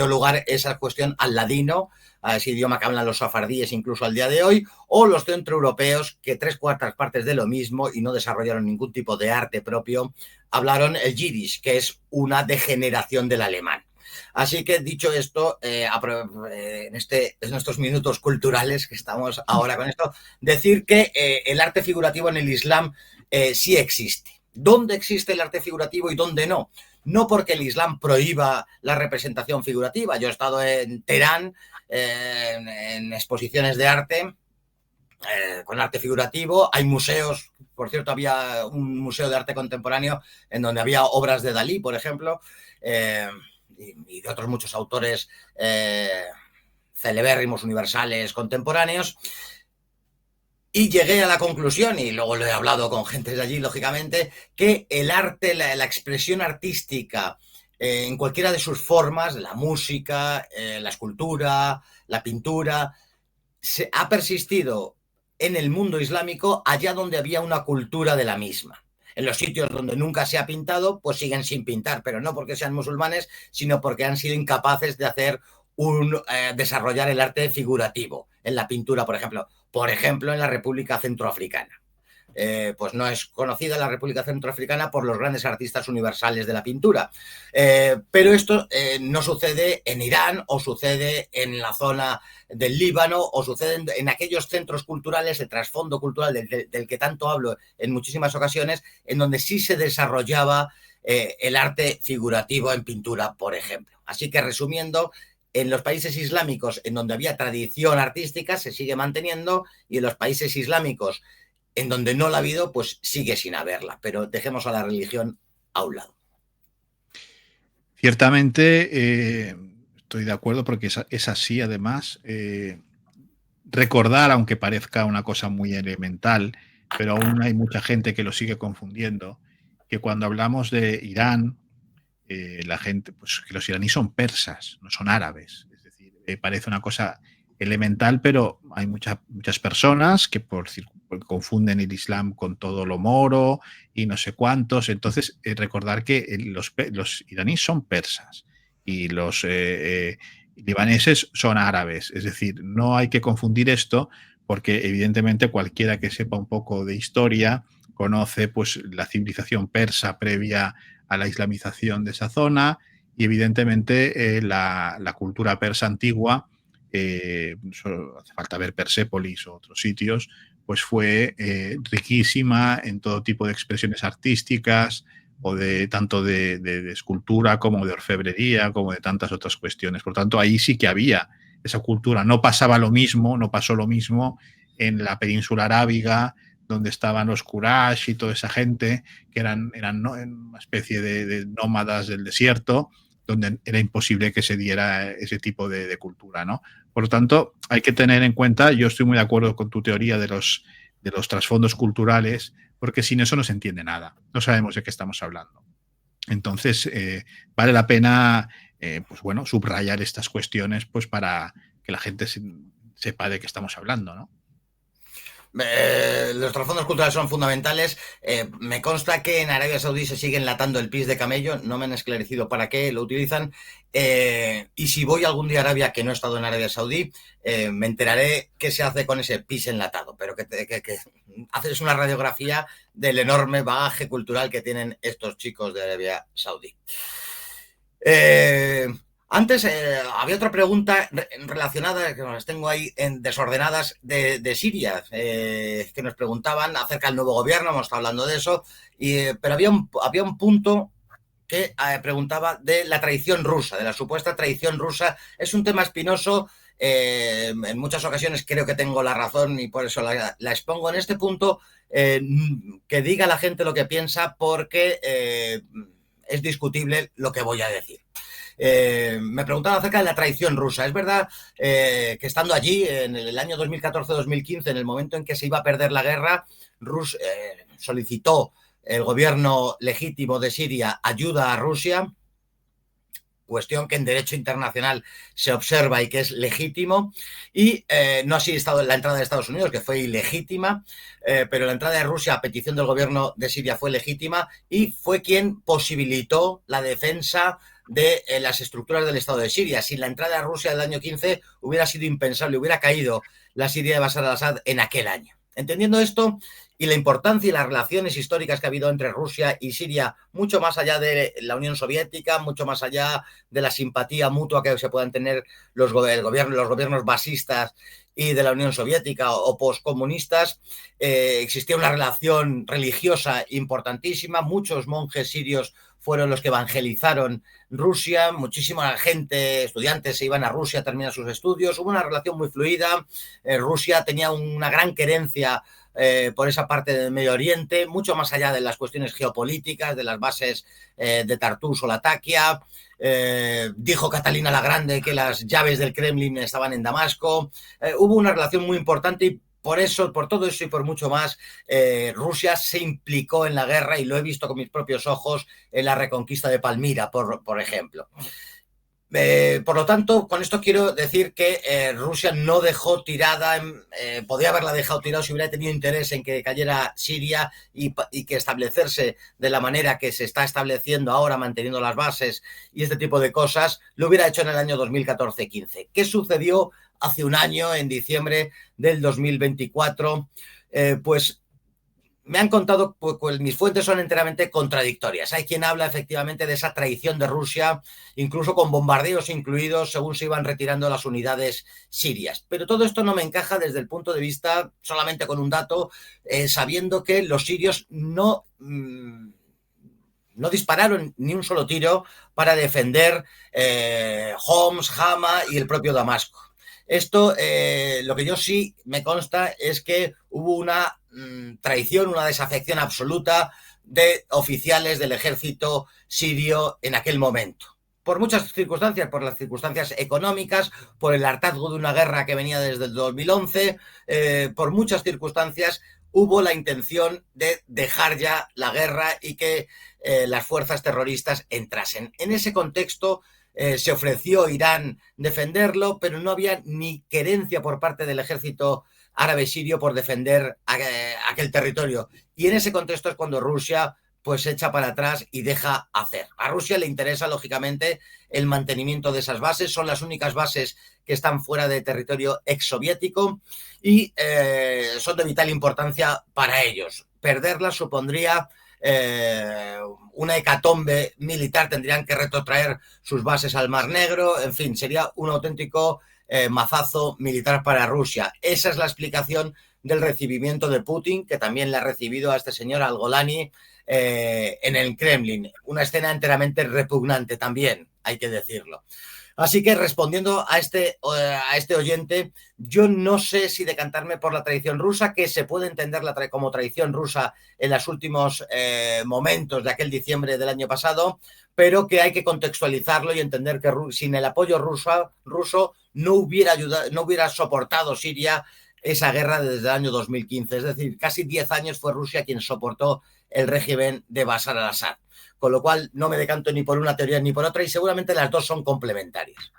lugar esa cuestión al ladino, a ese idioma que hablan los safardíes incluso al día de hoy, o los centroeuropeos, que 3/4 partes de lo mismo y no desarrollaron ningún tipo de arte propio, hablaron el yiddish, que es una degeneración del alemán. Así que, dicho esto, en estos minutos culturales que estamos ahora con esto, decir que el arte figurativo en el Islam sí existe. ¿Dónde existe el arte figurativo y dónde no? No porque el Islam prohíba la representación figurativa. Yo he estado en Teherán en exposiciones de arte con arte figurativo. Hay museos, por cierto, había un museo de arte contemporáneo en donde había obras de Dalí, por ejemplo, y de otros muchos autores celebérrimos, universales, contemporáneos. Y llegué a la conclusión, y luego lo he hablado con gente de allí, lógicamente, que el arte, la expresión artística en cualquiera de sus formas, la música, la escultura, la pintura, ha persistido en el mundo islámico allá donde había una cultura de la misma. En los sitios donde nunca se ha pintado, pues siguen sin pintar, pero no porque sean musulmanes, sino porque han sido incapaces de hacer desarrollar el arte figurativo en la pintura, por ejemplo. Por ejemplo, en la República Centroafricana. Pues no es conocida la República Centroafricana por los grandes artistas universales de la pintura. Pero esto no sucede en Irán, o sucede en la zona del Líbano, o sucede en aquellos centros culturales, el trasfondo cultural del que tanto hablo en muchísimas ocasiones, en donde sí se desarrollaba el arte figurativo en pintura, por ejemplo. Así que, resumiendo, en los países islámicos en donde había tradición artística se sigue manteniendo, y en los países islámicos en donde no la ha habido, pues sigue sin haberla. Pero dejemos a la religión a un lado. Ciertamente estoy de acuerdo, porque es así. Además, recordar, aunque parezca una cosa muy elemental, pero aún hay mucha gente que lo sigue confundiendo, que cuando hablamos de Irán, la gente, pues que los iraníes son persas, no son árabes. Es decir, parece una cosa elemental, pero hay muchas personas que confunden el Islam con todo lo moro y no sé cuántos. Entonces, recordar que los iraníes son persas y los libaneses son árabes. Es decir, no hay que confundir esto, porque evidentemente cualquiera que sepa un poco de historia conoce pues la civilización persa previa a la islamización de esa zona, y evidentemente la cultura persa antigua, hace falta ver Persépolis o otros sitios, pues fue riquísima en todo tipo de expresiones artísticas, o tanto de escultura como de orfebrería, como de tantas otras cuestiones. Por tanto, ahí sí que había esa cultura. No pasó lo mismo en la península arábiga, donde estaban los Quraysh y toda esa gente, que eran una especie de nómadas del desierto, donde era imposible que se diera ese tipo de cultura, ¿no? Por lo tanto, hay que tener en cuenta, yo estoy muy de acuerdo con tu teoría de los trasfondos culturales, porque sin eso no se entiende nada, no sabemos de qué estamos hablando. Entonces, vale la pena pues bueno, subrayar estas cuestiones, pues para que la gente sepa de qué estamos hablando, ¿no? Los trasfondos culturales son fundamentales. Me consta que en Arabia Saudí se sigue enlatando el pis de camello. No me han esclarecido para qué lo utilizan. Y si voy algún día a Arabia, que no he estado en Arabia Saudí, me enteraré qué se hace con ese pis enlatado. Pero que haces una radiografía del enorme bagaje cultural que tienen estos chicos de Arabia Saudí. Antes había otra pregunta relacionada, que las tengo ahí desordenadas, de Siria, que nos preguntaban acerca del nuevo gobierno, hemos estado hablando de eso, pero había un punto que preguntaba de la traición rusa, de la supuesta traición rusa. Es un tema espinoso, en muchas ocasiones creo que tengo la razón y por eso la expongo en este punto, que diga la gente lo que piensa, porque es discutible lo que voy a decir. Me preguntaban acerca de la traición rusa. Es verdad que estando allí en el año 2014-2015, en el momento en que se iba a perder la guerra, solicitó el gobierno legítimo de Siria ayuda a Rusia, cuestión que en derecho internacional se observa y que es legítimo, y no así la entrada de Estados Unidos, que fue ilegítima, pero la entrada de Rusia a petición del gobierno de Siria fue legítima y fue quien posibilitó la defensa de las estructuras del Estado de Siria. Sin la entrada de Rusia del año 15 hubiera sido impensable, hubiera caído la Siria de Bashar al-Assad en aquel año. Entendiendo esto y la importancia y las relaciones históricas que ha habido entre Rusia y Siria, mucho más allá de la Unión Soviética, mucho más allá de la simpatía mutua que se puedan tener los gobiernos basistas y de la Unión Soviética o poscomunistas, existía una relación religiosa importantísima. Muchos monjes sirios fueron los que evangelizaron Rusia, muchísima gente, estudiantes, se iban a Rusia a terminar sus estudios, hubo una relación muy fluida. Rusia tenía una gran querencia por esa parte del Medio Oriente, mucho más allá de las cuestiones geopolíticas, de las bases de Tartus o Latakia. Dijo Catalina la Grande que las llaves del Kremlin estaban en Damasco. Hubo una relación muy importante y por todo eso y por mucho más, Rusia se implicó en la guerra, y lo he visto con mis propios ojos en la reconquista de Palmira, por ejemplo. Por lo tanto, con esto quiero decir que Rusia no dejó tirada, podría haberla dejado tirada si hubiera tenido interés en que cayera Siria y que establecerse de la manera que se está estableciendo ahora, manteniendo las bases y este tipo de cosas, lo hubiera hecho en el año 2014-15. ¿Qué sucedió hace un año, en diciembre del 2024? Pues me han contado, pues mis fuentes son enteramente contradictorias. Hay quien habla efectivamente de esa traición de Rusia, incluso con bombardeos incluidos, según se iban retirando las unidades sirias. Pero todo esto no me encaja desde el punto de vista, solamente con un dato, sabiendo que los sirios no dispararon ni un solo tiro para defender Homs, Hama y el propio Damasco. Esto, lo que yo sí me consta es que hubo una traición, una desafección absoluta de oficiales del ejército sirio en aquel momento. Por muchas circunstancias, por las circunstancias económicas, por el hartazgo de una guerra que venía desde el 2011, por muchas circunstancias hubo la intención de dejar ya la guerra y que las fuerzas terroristas entrasen. En ese contexto, se ofreció Irán defenderlo, pero no había ni querencia por parte del ejército árabe sirio por defender aquel territorio. Y en ese contexto es cuando Rusia pues se echa para atrás y deja hacer. A Rusia le interesa, lógicamente, el mantenimiento de esas bases. Son las únicas bases que están fuera de territorio exsoviético y son de vital importancia para ellos. Perderlas supondría una hecatombe militar, tendrían que retrotraer sus bases al Mar Negro, en fin, sería un auténtico mazazo militar para Rusia. Esa es la explicación del recibimiento de Putin, que también le ha recibido a este señor al-Golani en el Kremlin. Una escena enteramente repugnante también, hay que decirlo. Así que respondiendo a este oyente, yo no sé si decantarme por la traición rusa, que se puede entender como traición rusa en los últimos momentos de aquel diciembre del año pasado, pero que hay que contextualizarlo y entender que sin el apoyo ruso no hubiera soportado Siria esa guerra desde el año 2015. Es decir, casi 10 años fue Rusia quien soportó el régimen de Bashar al-Assad. Con lo cual no me decanto ni por una teoría ni por otra y seguramente las dos son complementarias.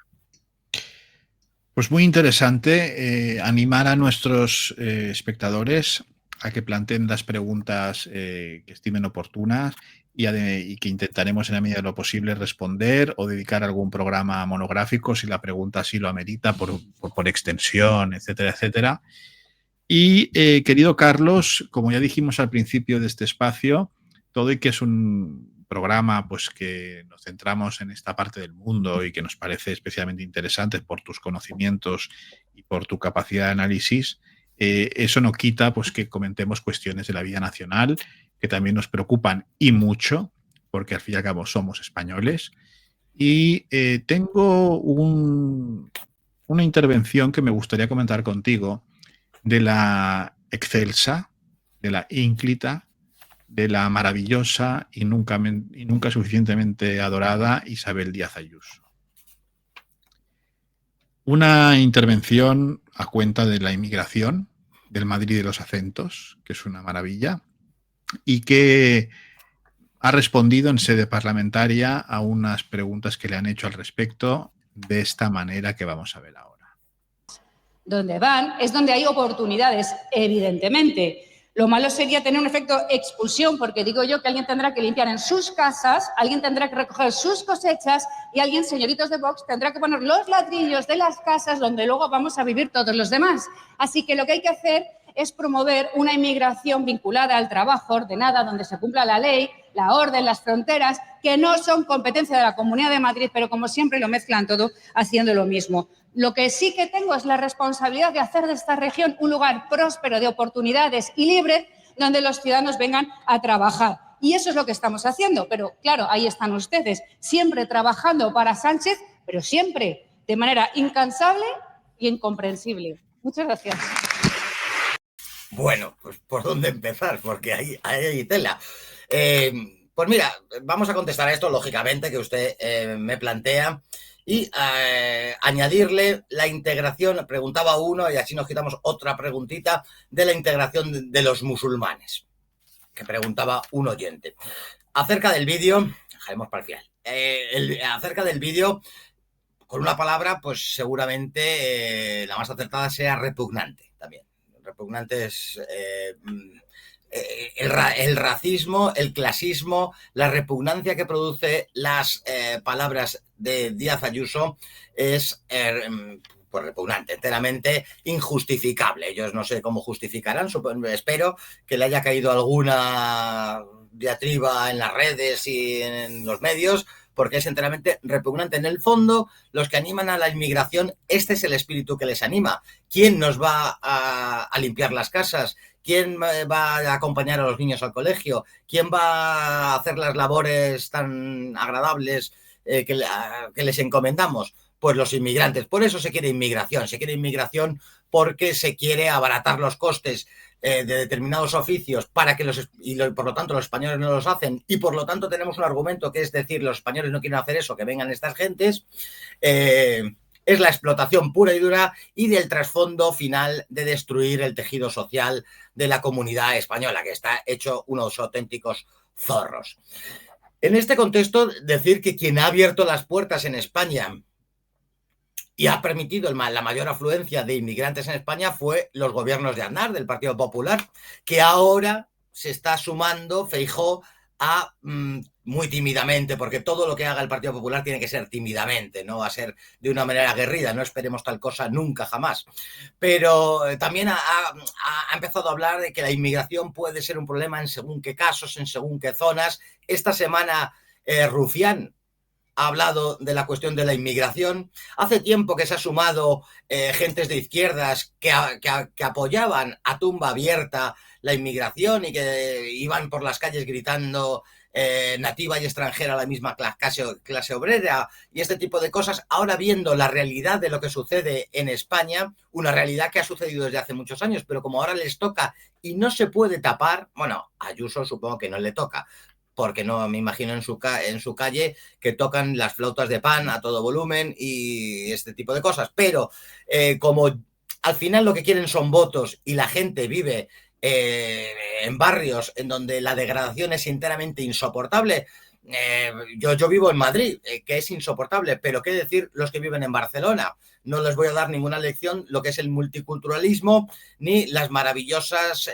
Pues muy interesante animar a nuestros espectadores a que planteen las preguntas que estimen oportunas y que intentaremos en la medida de lo posible responder o dedicar algún programa monográfico si la pregunta así lo amerita por extensión, etcétera, etcétera. Y querido Carlos, como ya dijimos al principio de este espacio, todo y que es un programa, pues que nos centramos en esta parte del mundo y que nos parece especialmente interesante por tus conocimientos y por tu capacidad de análisis, eso no quita pues que comentemos cuestiones de la vida nacional que también nos preocupan y mucho, porque al fin y al cabo somos españoles. Y tengo una intervención que me gustaría comentar contigo de la excelsa, de la ínclita, de la maravillosa y nunca suficientemente adorada Isabel Díaz Ayuso. Una intervención a cuenta de la inmigración, del Madrid de los acentos, que es una maravilla, y que ha respondido en sede parlamentaria a unas preguntas que le han hecho al respecto de esta manera que vamos a ver ahora. Donde van es donde hay oportunidades, evidentemente. Lo malo sería tener un efecto expulsión, porque digo yo que alguien tendrá que limpiar en sus casas, alguien tendrá que recoger sus cosechas y alguien, señoritos de Vox, tendrá que poner los ladrillos de las casas donde luego vamos a vivir todos los demás. Así que lo que hay que hacer es promover una inmigración vinculada al trabajo, ordenada, donde se cumpla la ley, la orden, las fronteras, que no son competencia de la Comunidad de Madrid, pero como siempre lo mezclan todo haciendo lo mismo. Lo que sí que tengo es la responsabilidad de hacer de esta región un lugar próspero, de oportunidades y libre, donde los ciudadanos vengan a trabajar. Y eso es lo que estamos haciendo. Pero, claro, ahí están ustedes, siempre trabajando para Sánchez, pero siempre de manera incansable y incomprensible. Muchas gracias. Bueno, pues ¿por dónde empezar? Porque ahí hay tela. Pues mira, vamos a contestar a esto, lógicamente, que usted me plantea. Y añadirle la integración, preguntaba uno, y así nos quitamos otra preguntita, de la integración de los musulmanes, que preguntaba un oyente. Acerca del vídeo, dejaremos para el final, acerca del vídeo, con una palabra, pues seguramente la más acertada sea repugnante también. Repugnante es... el racismo, el clasismo, la repugnancia que produce las palabras de Díaz Ayuso es pues repugnante, enteramente injustificable. Ellos no sé cómo justificarán, espero que le haya caído alguna diatriba en las redes y en los medios, porque es enteramente repugnante. En el fondo, los que animan a la inmigración, este es el espíritu que les anima. ¿Quién nos va a limpiar las casas? ¿Quién va a acompañar a los niños al colegio? ¿Quién va a hacer las labores tan agradables que les encomendamos? Pues los inmigrantes. Por eso se quiere inmigración. Se quiere inmigración porque se quiere abaratar los costes de determinados oficios para que por lo tanto los españoles no los hacen, y por lo tanto tenemos un argumento que es decir, los españoles no quieren hacer eso, que vengan estas gentes. Es la explotación pura y dura y del trasfondo final de destruir el tejido social de la comunidad española, que está hecho unos auténticos zorros. En este contexto, decir que quien ha abierto las puertas en España y ha permitido la mayor afluencia de inmigrantes en España fue los gobiernos de Aznar, del Partido Popular, que ahora se está sumando Feijóo a muy tímidamente, porque todo lo que haga el Partido Popular tiene que ser tímidamente, no va a ser de una manera aguerrida, no esperemos tal cosa nunca, jamás. Pero también ha empezado a hablar de que la inmigración puede ser un problema en según qué casos, en según qué zonas. Esta semana Rufián ha hablado de la cuestión de la inmigración. Hace tiempo que se ha sumado gentes de izquierdas que apoyaban a tumba abierta la inmigración y que iban por las calles gritando nativa y extranjera, la misma clase obrera y este tipo de cosas. Ahora viendo la realidad de lo que sucede en España, una realidad que ha sucedido desde hace muchos años, pero como ahora les toca y no se puede tapar, bueno, a Ayuso supongo que no le toca, porque no me imagino en su calle que tocan las flautas de Pan a todo volumen y este tipo de cosas. Pero como al final lo que quieren son votos y la gente vive en barrios en donde la degradación es enteramente insoportable. Yo vivo en Madrid, que es insoportable, pero qué decir los que viven en Barcelona. No les voy a dar ninguna lección lo que es el multiculturalismo ni las maravillosas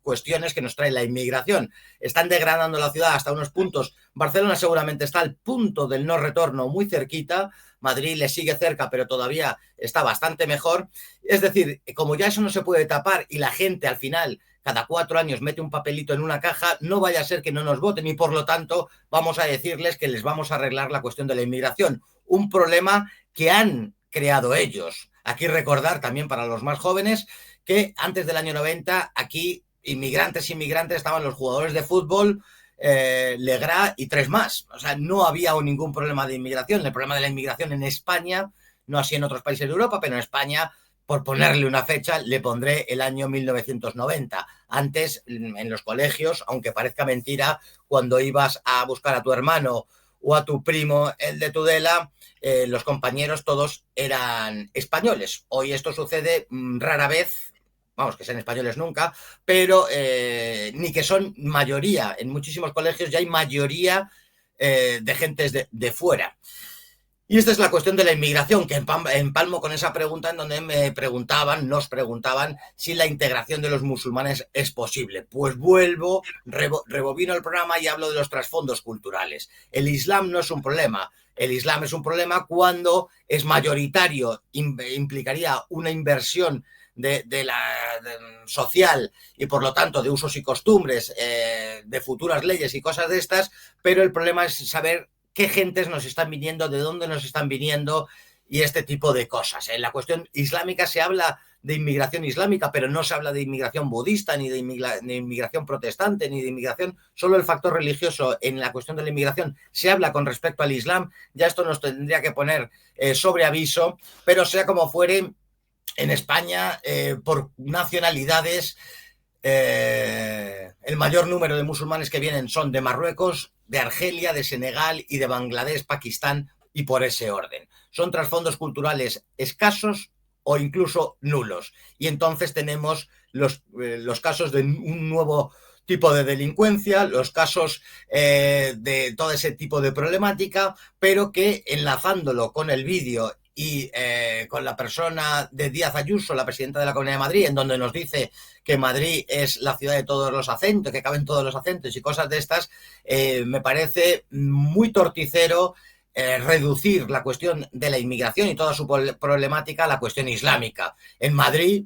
cuestiones que nos trae la inmigración. Están degradando la ciudad hasta unos puntos. Barcelona seguramente está al punto del no retorno, muy cerquita. Madrid le sigue cerca, pero todavía está bastante mejor. Es decir, como ya eso no se puede tapar y la gente al final cada 4 años mete un papelito en una caja, no vaya a ser que no nos voten y por lo tanto vamos a decirles que les vamos a arreglar la cuestión de la inmigración. Un problema que han creado ellos. Aquí recordar también para los más jóvenes que antes del año 90 aquí inmigrantes estaban los jugadores de fútbol, Legrá y 3 más. O sea, no había ningún problema de inmigración. El problema de la inmigración en España, no así en otros países de Europa, pero en España, por ponerle una fecha, le pondré el año 1990. Antes, en los colegios, aunque parezca mentira, cuando ibas a buscar a tu hermano o a tu primo, el de Tudela, los compañeros todos eran españoles. Hoy esto sucede rara vez, vamos, que sean españoles nunca, pero ni que son mayoría. En muchísimos colegios ya hay mayoría de gentes de fuera. Y esta es la cuestión de la inmigración, que empalmo con esa pregunta en donde nos preguntaban si la integración de los musulmanes es posible. Pues vuelvo, rebobino el programa y hablo de los trasfondos culturales. El Islam no es un problema. El Islam es un problema cuando es mayoritario, implicaría una inversión social y por lo tanto de usos y costumbres, de futuras leyes y cosas de estas, pero el problema es saber qué gentes nos están viniendo, de dónde nos están viniendo y este tipo de cosas. En la cuestión islámica se habla de inmigración islámica, pero no se habla de inmigración budista, ni de inmigración protestante, ni de inmigración, solo el factor religioso en la cuestión de la inmigración se habla con respecto al Islam. Ya esto nos tendría que poner sobre aviso, pero sea como fuere, en España, por nacionalidades, el mayor número de musulmanes que vienen son de Marruecos, de Argelia, de Senegal y de Bangladesh, Pakistán, y por ese orden. Son trasfondos culturales escasos o incluso nulos. Y entonces tenemos los casos de un nuevo tipo de delincuencia, los casos de todo ese tipo de problemática, pero que enlazándolo con el vídeo y con la persona de Díaz Ayuso, la presidenta de la Comunidad de Madrid, en donde nos dice que Madrid es la ciudad de todos los acentos, que caben todos los acentos y cosas de estas, me parece muy torticero reducir la cuestión de la inmigración y toda su problemática a la cuestión islámica. En Madrid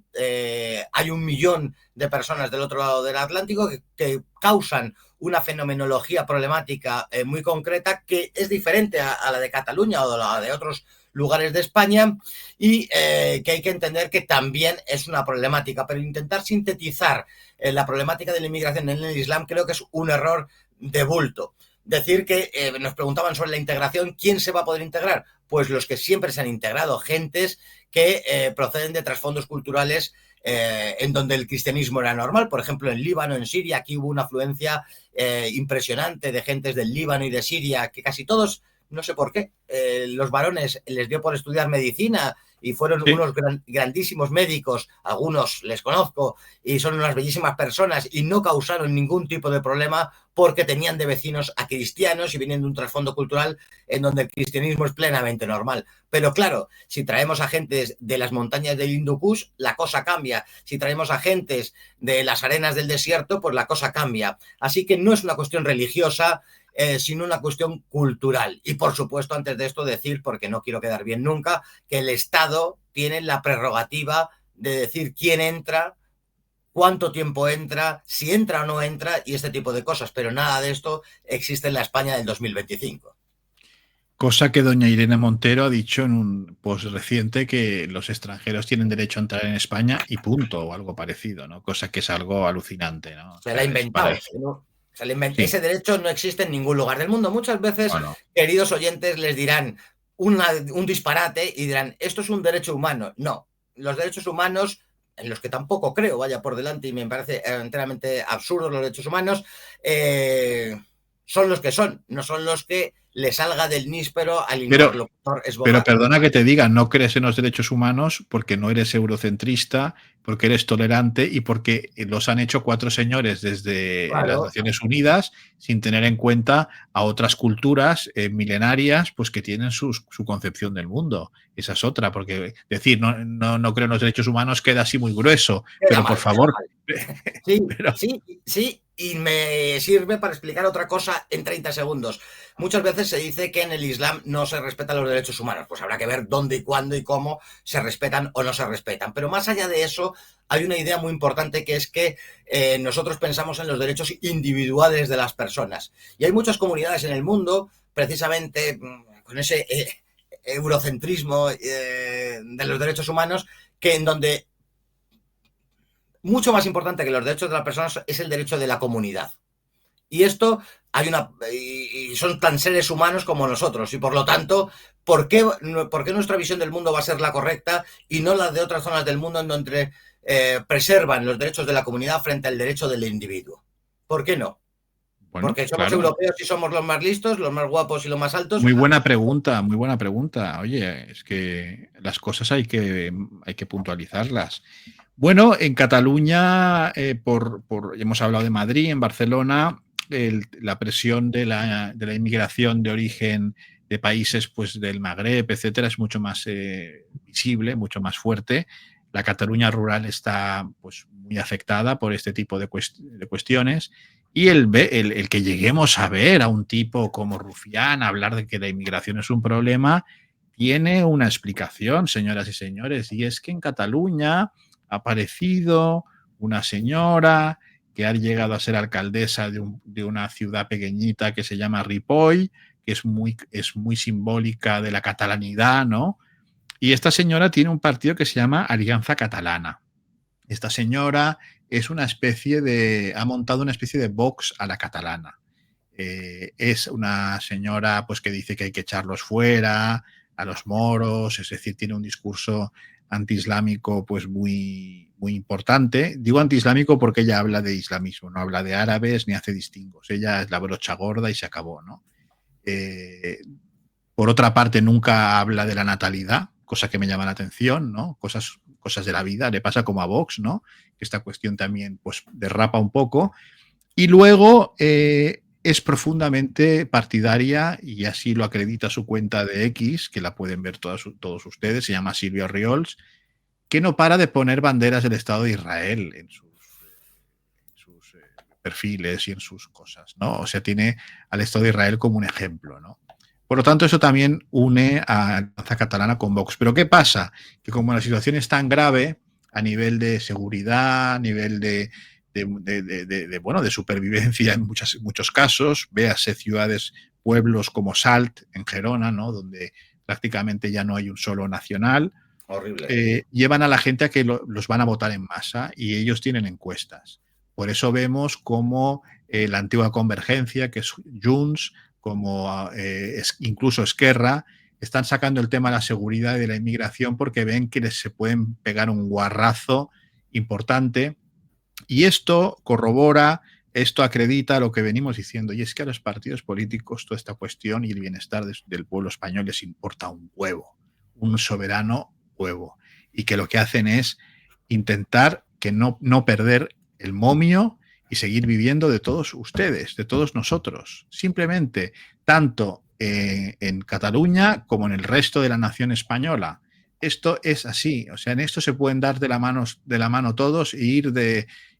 hay 1 millón de personas del otro lado del Atlántico que causan una fenomenología problemática muy concreta que es diferente a la de Cataluña o a la de otros lugares de España y que hay que entender que también es una problemática, pero intentar sintetizar la problemática de la inmigración en el Islam creo que es un error de bulto. Decir que nos preguntaban sobre la integración, ¿quién se va a poder integrar? Pues los que siempre se han integrado, gentes que proceden de trasfondos culturales en donde el cristianismo era normal. Por ejemplo, en Líbano, en Siria, aquí hubo una afluencia impresionante de gentes del Líbano y de Siria, que casi todos, no sé por qué, los varones les dio por estudiar medicina y fueron unos grandísimos médicos, algunos les conozco y son unas bellísimas personas y no causaron ningún tipo de problema porque tenían de vecinos a cristianos y vienen de un trasfondo cultural en donde el cristianismo es plenamente normal. Pero claro, si traemos a gentes de las montañas del Hindu Kush, la cosa cambia. Si traemos a gentes de las arenas del desierto, pues la cosa cambia. Así que no es una cuestión religiosa, sino una cuestión cultural. Y por supuesto, antes de esto decir, porque no quiero quedar bien nunca, que el Estado tiene la prerrogativa de decir quién entra, cuánto tiempo entra, si entra o no entra y este tipo de cosas, pero nada de esto existe en la España del 2025. Cosa que doña Irene Montero ha dicho en un post reciente, que los extranjeros tienen derecho a entrar en España y punto, o algo parecido, ¿no? Cosa que es algo alucinante, ¿no? Se la ha inventado, ¿no? Sí. Ese derecho no existe en ningún lugar del mundo. Muchas veces, queridos oyentes, les dirán un disparate y dirán, esto es un derecho humano. No, los derechos humanos, en los que tampoco creo, vaya por delante y me parece enteramente absurdos los derechos humanos, son los que son, no son los que le salga del níspero al interlocutor esbozado. Pero perdona que te diga, no crees en los derechos humanos porque no eres eurocentrista, porque eres tolerante y porque los han hecho 4 señores desde las Naciones Unidas sin tener en cuenta a otras culturas milenarias pues que tienen su concepción del mundo. Esa es otra, porque decir no creo en los derechos humanos queda así muy grueso, pero por favor. Sí, Y me sirve para explicar otra cosa en 30 segundos. Muchas veces se dice que en el Islam no se respetan los derechos humanos. Pues habrá que ver dónde y cuándo y cómo se respetan o no se respetan. Pero más allá de eso, hay una idea muy importante, que es que nosotros pensamos en los derechos individuales de las personas. Y hay muchas comunidades en el mundo, precisamente con ese eurocentrismo de los derechos humanos, que en donde mucho más importante que los derechos de las personas es el derecho de la comunidad. Y esto y son tan seres humanos como nosotros, y por lo tanto, ¿por qué nuestra visión del mundo va a ser la correcta y no la de otras zonas del mundo en donde preservan los derechos de la comunidad frente al derecho del individuo? ¿Por qué no? Bueno, Porque somos europeos y somos los más listos, los más guapos y los más altos. Muy buena pregunta, muy buena pregunta. Oye, es que las cosas hay que puntualizarlas. Bueno, en Cataluña, hemos hablado de Madrid, en Barcelona, la presión de la inmigración de origen de países pues, del Magreb, etcétera, es mucho más visible, mucho más fuerte. La Cataluña rural está pues, muy afectada por este tipo de cuestiones. Y el que lleguemos a ver a un tipo como Rufián hablar de que la inmigración es un problema, tiene una explicación, señoras y señores, y es que en Cataluña ha aparecido una señora que ha llegado a ser alcaldesa de una ciudad pequeñita que se llama Ripoll, que es muy simbólica de la catalanidad, ¿no? Y esta señora tiene un partido que se llama Alianza Catalana. Esta señora ha montado una especie de Vox a la catalana. Es una señora pues, que dice que hay que echarlos fuera, a los moros, es decir, tiene un discurso antiislámico pues muy, muy importante. Digo antiislámico porque ella habla de islamismo, no habla de árabes ni hace distingos. Ella es la brocha gorda y se acabó, ¿no? Por otra parte, nunca habla de la natalidad, cosa que me llama la atención, ¿no? Cosas de la vida, le pasa como a Vox, ¿no? Que esta cuestión también pues, derrapa un poco. Y luego es profundamente partidaria, y así lo acredita su cuenta de X, que la pueden ver todos ustedes, se llama Silvia Riols, que no para de poner banderas del Estado de Israel en sus perfiles y en sus cosas, ¿no? O sea, tiene al Estado de Israel como un ejemplo, ¿no? Por lo tanto, eso también une a Alianza Catalana con Vox. Pero ¿qué pasa? Que como la situación es tan grave a nivel de seguridad, a nivel de supervivencia en muchos casos, véase ciudades, pueblos como Salt, en Gerona, ¿no? Donde prácticamente ya no hay un solo nacional. Horrible. Llevan a la gente a que los van a votar en masa, y ellos tienen encuestas. Por eso vemos como la antigua Convergencia, que es Junts, como incluso Esquerra, están sacando el tema de la seguridad y de la inmigración porque ven que se pueden pegar un guarrazo importante. Y esto corrobora, esto acredita lo que venimos diciendo, y es que a los partidos políticos toda esta cuestión y el bienestar del pueblo español les importa un huevo, un soberano huevo, y que lo que hacen es intentar que no perder el momio y seguir viviendo de todos ustedes, de todos nosotros. Simplemente, tanto en Cataluña como en el resto de la nación española. Esto es así. O sea, en esto se pueden dar de la mano todos e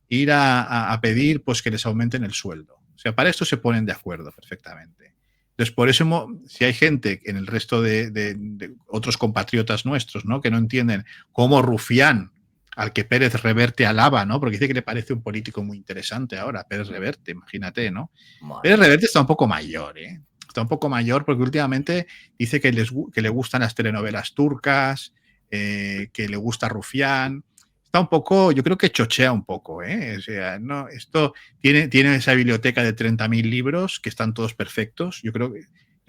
ir a pedir pues, que les aumenten el sueldo. O sea, para esto se ponen de acuerdo perfectamente. Entonces, por eso, si hay gente en el resto de otros compatriotas nuestros, ¿no? Que no entienden cómo Rufián, al que Pérez Reverte alaba, ¿no? Porque dice que le parece un político muy interesante ahora, Pérez Reverte, imagínate, ¿no? Madre. Pérez Reverte está un poco mayor, ¿eh? Está un poco mayor porque últimamente dice que le gustan las telenovelas turcas, que le gusta Rufián. Está un poco, yo creo que chochea un poco, ¿eh? O sea, no, esto tiene esa biblioteca de 30.000 libros que están todos perfectos. Yo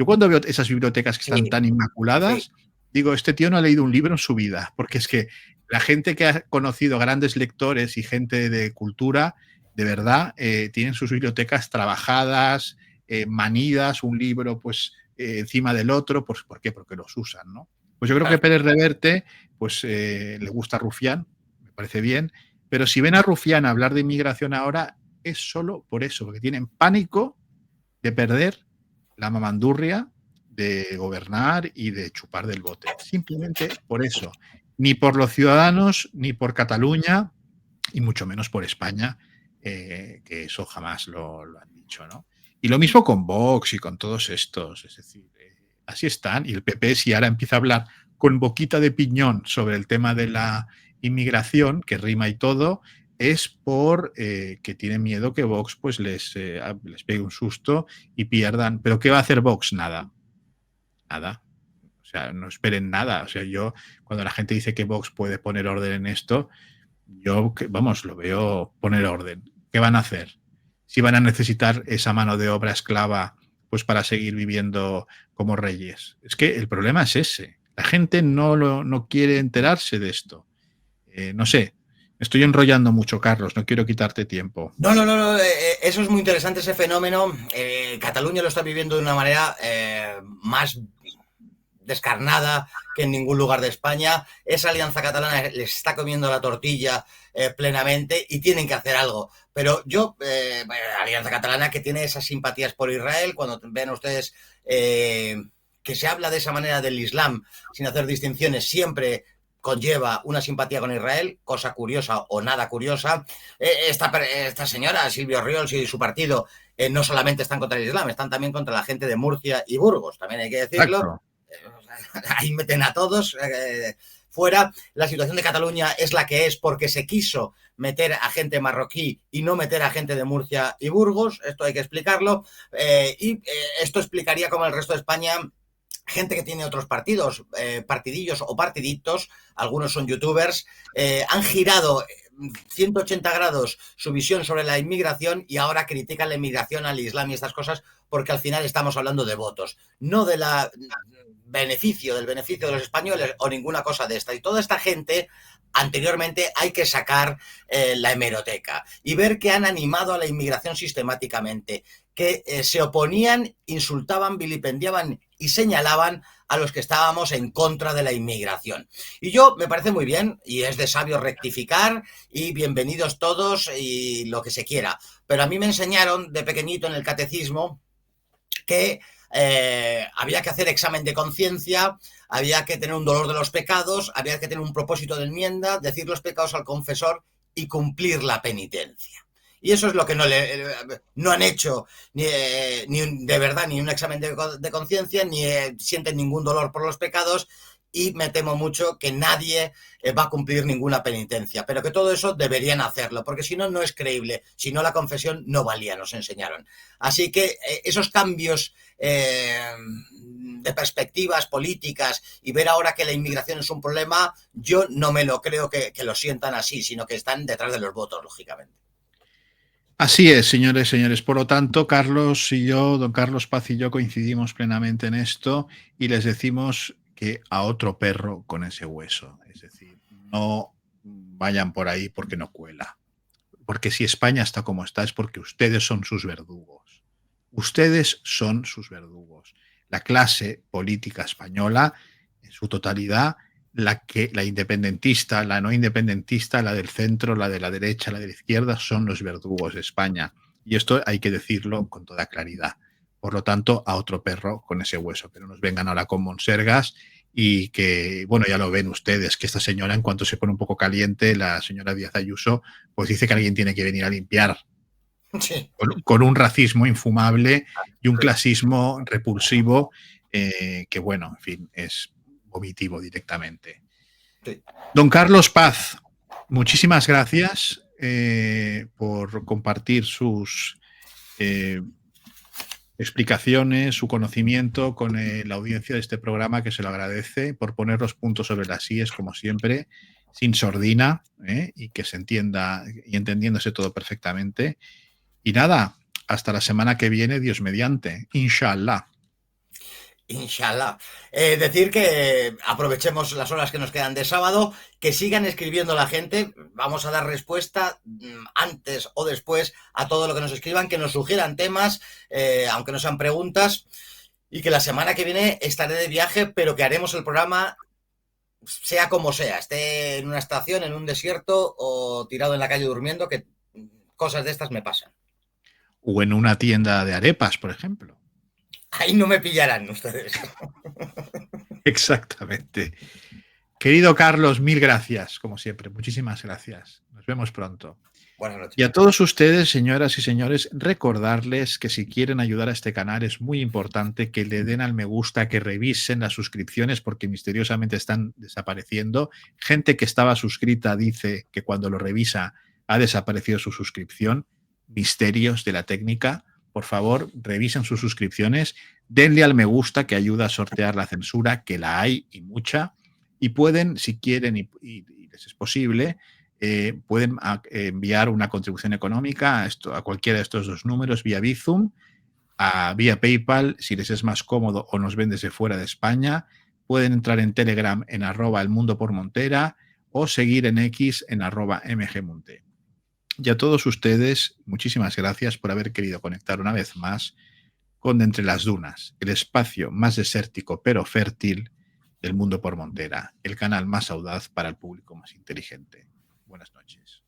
cuando veo esas bibliotecas que están tan inmaculadas, digo, este tío no ha leído un libro en su vida, porque es que la gente que ha conocido grandes lectores y gente de cultura, de verdad, tienen sus bibliotecas trabajadas, manidas, un libro pues encima del otro. Pues, ¿por qué? Porque los usan, ¿no? Pues yo creo que Pérez Reverte pues, le gusta Rufián, me parece bien, pero si ven a Rufián hablar de inmigración ahora, es solo por eso, porque tienen pánico de perder la mamandurria de gobernar y de chupar del bote. Simplemente por eso. Ni por los ciudadanos, ni por Cataluña, y mucho menos por España, que eso jamás lo han dicho, ¿no? Y lo mismo con Vox y con todos estos, es decir, así están. Y el PP, si ahora empieza a hablar con boquita de piñón sobre el tema de la inmigración, que rima y todo, es por que tienen miedo que Vox pues les pegue un susto y pierdan. ¿Pero qué va a hacer Vox? Nada. Nada. O sea, no esperen nada. O sea, yo, cuando la gente dice que Vox puede poner orden en esto, yo, vamos, lo veo poner orden. ¿Qué van a hacer? Si van a necesitar esa mano de obra esclava pues para seguir viviendo como reyes. Es que el problema es ese. La gente no quiere enterarse de esto. No sé, me estoy enrollando mucho, Carlos, no quiero quitarte tiempo. No, eso es muy interesante, ese fenómeno. Cataluña lo está viviendo de una manera más descarnada que en ningún lugar de España. Esa alianza catalana les está comiendo la tortilla plenamente y tienen que hacer algo. Pero yo, alianza catalana que tiene esas simpatías por Israel, cuando ven ustedes que se habla de esa manera del Islam sin hacer distinciones, siempre conlleva una simpatía con Israel, cosa curiosa o nada curiosa. Esta señora, Silvio Orriols y su partido, no solamente están contra el Islam, están también contra la gente de Murcia y Burgos, también hay que decirlo. Ahí meten a todos fuera. La situación de Cataluña es la que es porque se quiso meter a gente marroquí y no meter a gente de Murcia y Burgos. Esto hay que explicarlo. Esto explicaría cómo el resto de España, gente que tiene otros partidos, partidillos o partiditos, algunos son youtubers, han girado 180 grados su visión sobre la inmigración y ahora critican la inmigración al Islam y estas cosas, porque al final estamos hablando de votos, no del beneficio de los españoles o ninguna cosa de esta. Y toda esta gente, anteriormente, hay que sacar la hemeroteca y ver que han animado a la inmigración sistemáticamente, que se oponían, insultaban, vilipendiaban y señalaban a los que estábamos en contra de la inmigración. Y yo, me parece muy bien, y es de sabio rectificar, y bienvenidos todos y lo que se quiera. Pero a mí me enseñaron de pequeñito en el catecismo que había que hacer examen de conciencia, había que tener un dolor de los pecados, había que tener un propósito de enmienda, decir los pecados al confesor y cumplir la penitencia. Y eso es lo que no han hecho ni de verdad ni un examen de conciencia, ni sienten ningún dolor por los pecados, y me temo mucho que nadie va a cumplir ninguna penitencia, pero que todo eso deberían hacerlo, porque si no, no es creíble, si no la confesión no valía, nos enseñaron. Así que esos cambios de perspectivas políticas y ver ahora que la inmigración es un problema, yo no me lo creo que lo sientan así, sino que están detrás de los votos, lógicamente. Así es, señores. Por lo tanto, Carlos y yo, don Carlos Paz y yo coincidimos plenamente en esto y les decimos que a otro perro con ese hueso. Es decir, no vayan por ahí porque no cuela. Porque si España está como está es porque ustedes son sus verdugos. Ustedes son sus verdugos. La clase política española, en su totalidad, la independentista, la no independentista, la del centro, la de la derecha, la de la izquierda, son los verdugos de España. Y esto hay que decirlo con toda claridad. Por lo tanto, a otro perro con ese hueso. Pero nos vengan ahora con monsergas y que, bueno, ya lo ven ustedes, que esta señora, en cuanto se pone un poco caliente, la señora Díaz Ayuso, pues dice que alguien tiene que venir a limpiar. Sí. Con un racismo infumable y un clasismo repulsivo que, bueno, en fin, es vomitivo directamente. Sí. Don Carlos Paz, muchísimas gracias por compartir sus explicaciones, su conocimiento con la audiencia de este programa, que se lo agradece, por poner los puntos sobre las íes, como siempre, sin sordina, y que se entienda y entendiéndose todo perfectamente. Y nada, hasta la semana que viene, Dios mediante, inshallah. Inshallah. Decir que aprovechemos las horas que nos quedan de sábado, que sigan escribiendo la gente, vamos a dar respuesta antes o después a todo lo que nos escriban, que nos sugieran temas, aunque no sean preguntas, y que la semana que viene estaré de viaje, pero que haremos el programa sea como sea, esté en una estación, en un desierto o tirado en la calle durmiendo, que cosas de estas me pasan. O en una tienda de arepas, por ejemplo. Ahí no me pillarán ustedes. Exactamente. Querido Carlos, mil gracias, como siempre. Muchísimas gracias. Nos vemos pronto. Buenas noches. Y a todos ustedes, señoras y señores, recordarles que si quieren ayudar a este canal es muy importante que le den al me gusta, que revisen las suscripciones porque misteriosamente están desapareciendo. Gente que estaba suscrita dice que cuando lo revisa ha desaparecido su suscripción. Misterios de la técnica. Por favor, revisen sus suscripciones, denle al me gusta que ayuda a sortear la censura, que la hay y mucha. Y pueden, si quieren y les es posible, pueden enviar una contribución económica a cualquiera de estos dos números vía Bizum, vía PayPal, si les es más cómodo o nos ven desde fuera de España. Pueden entrar en Telegram en @elmundopormontera o seguir en X en @mgmonte. Y a todos ustedes, muchísimas gracias por haber querido conectar una vez más con Entre las Dunas, el espacio más desértico pero fértil del mundo por Montera, el canal más audaz para el público más inteligente. Buenas noches.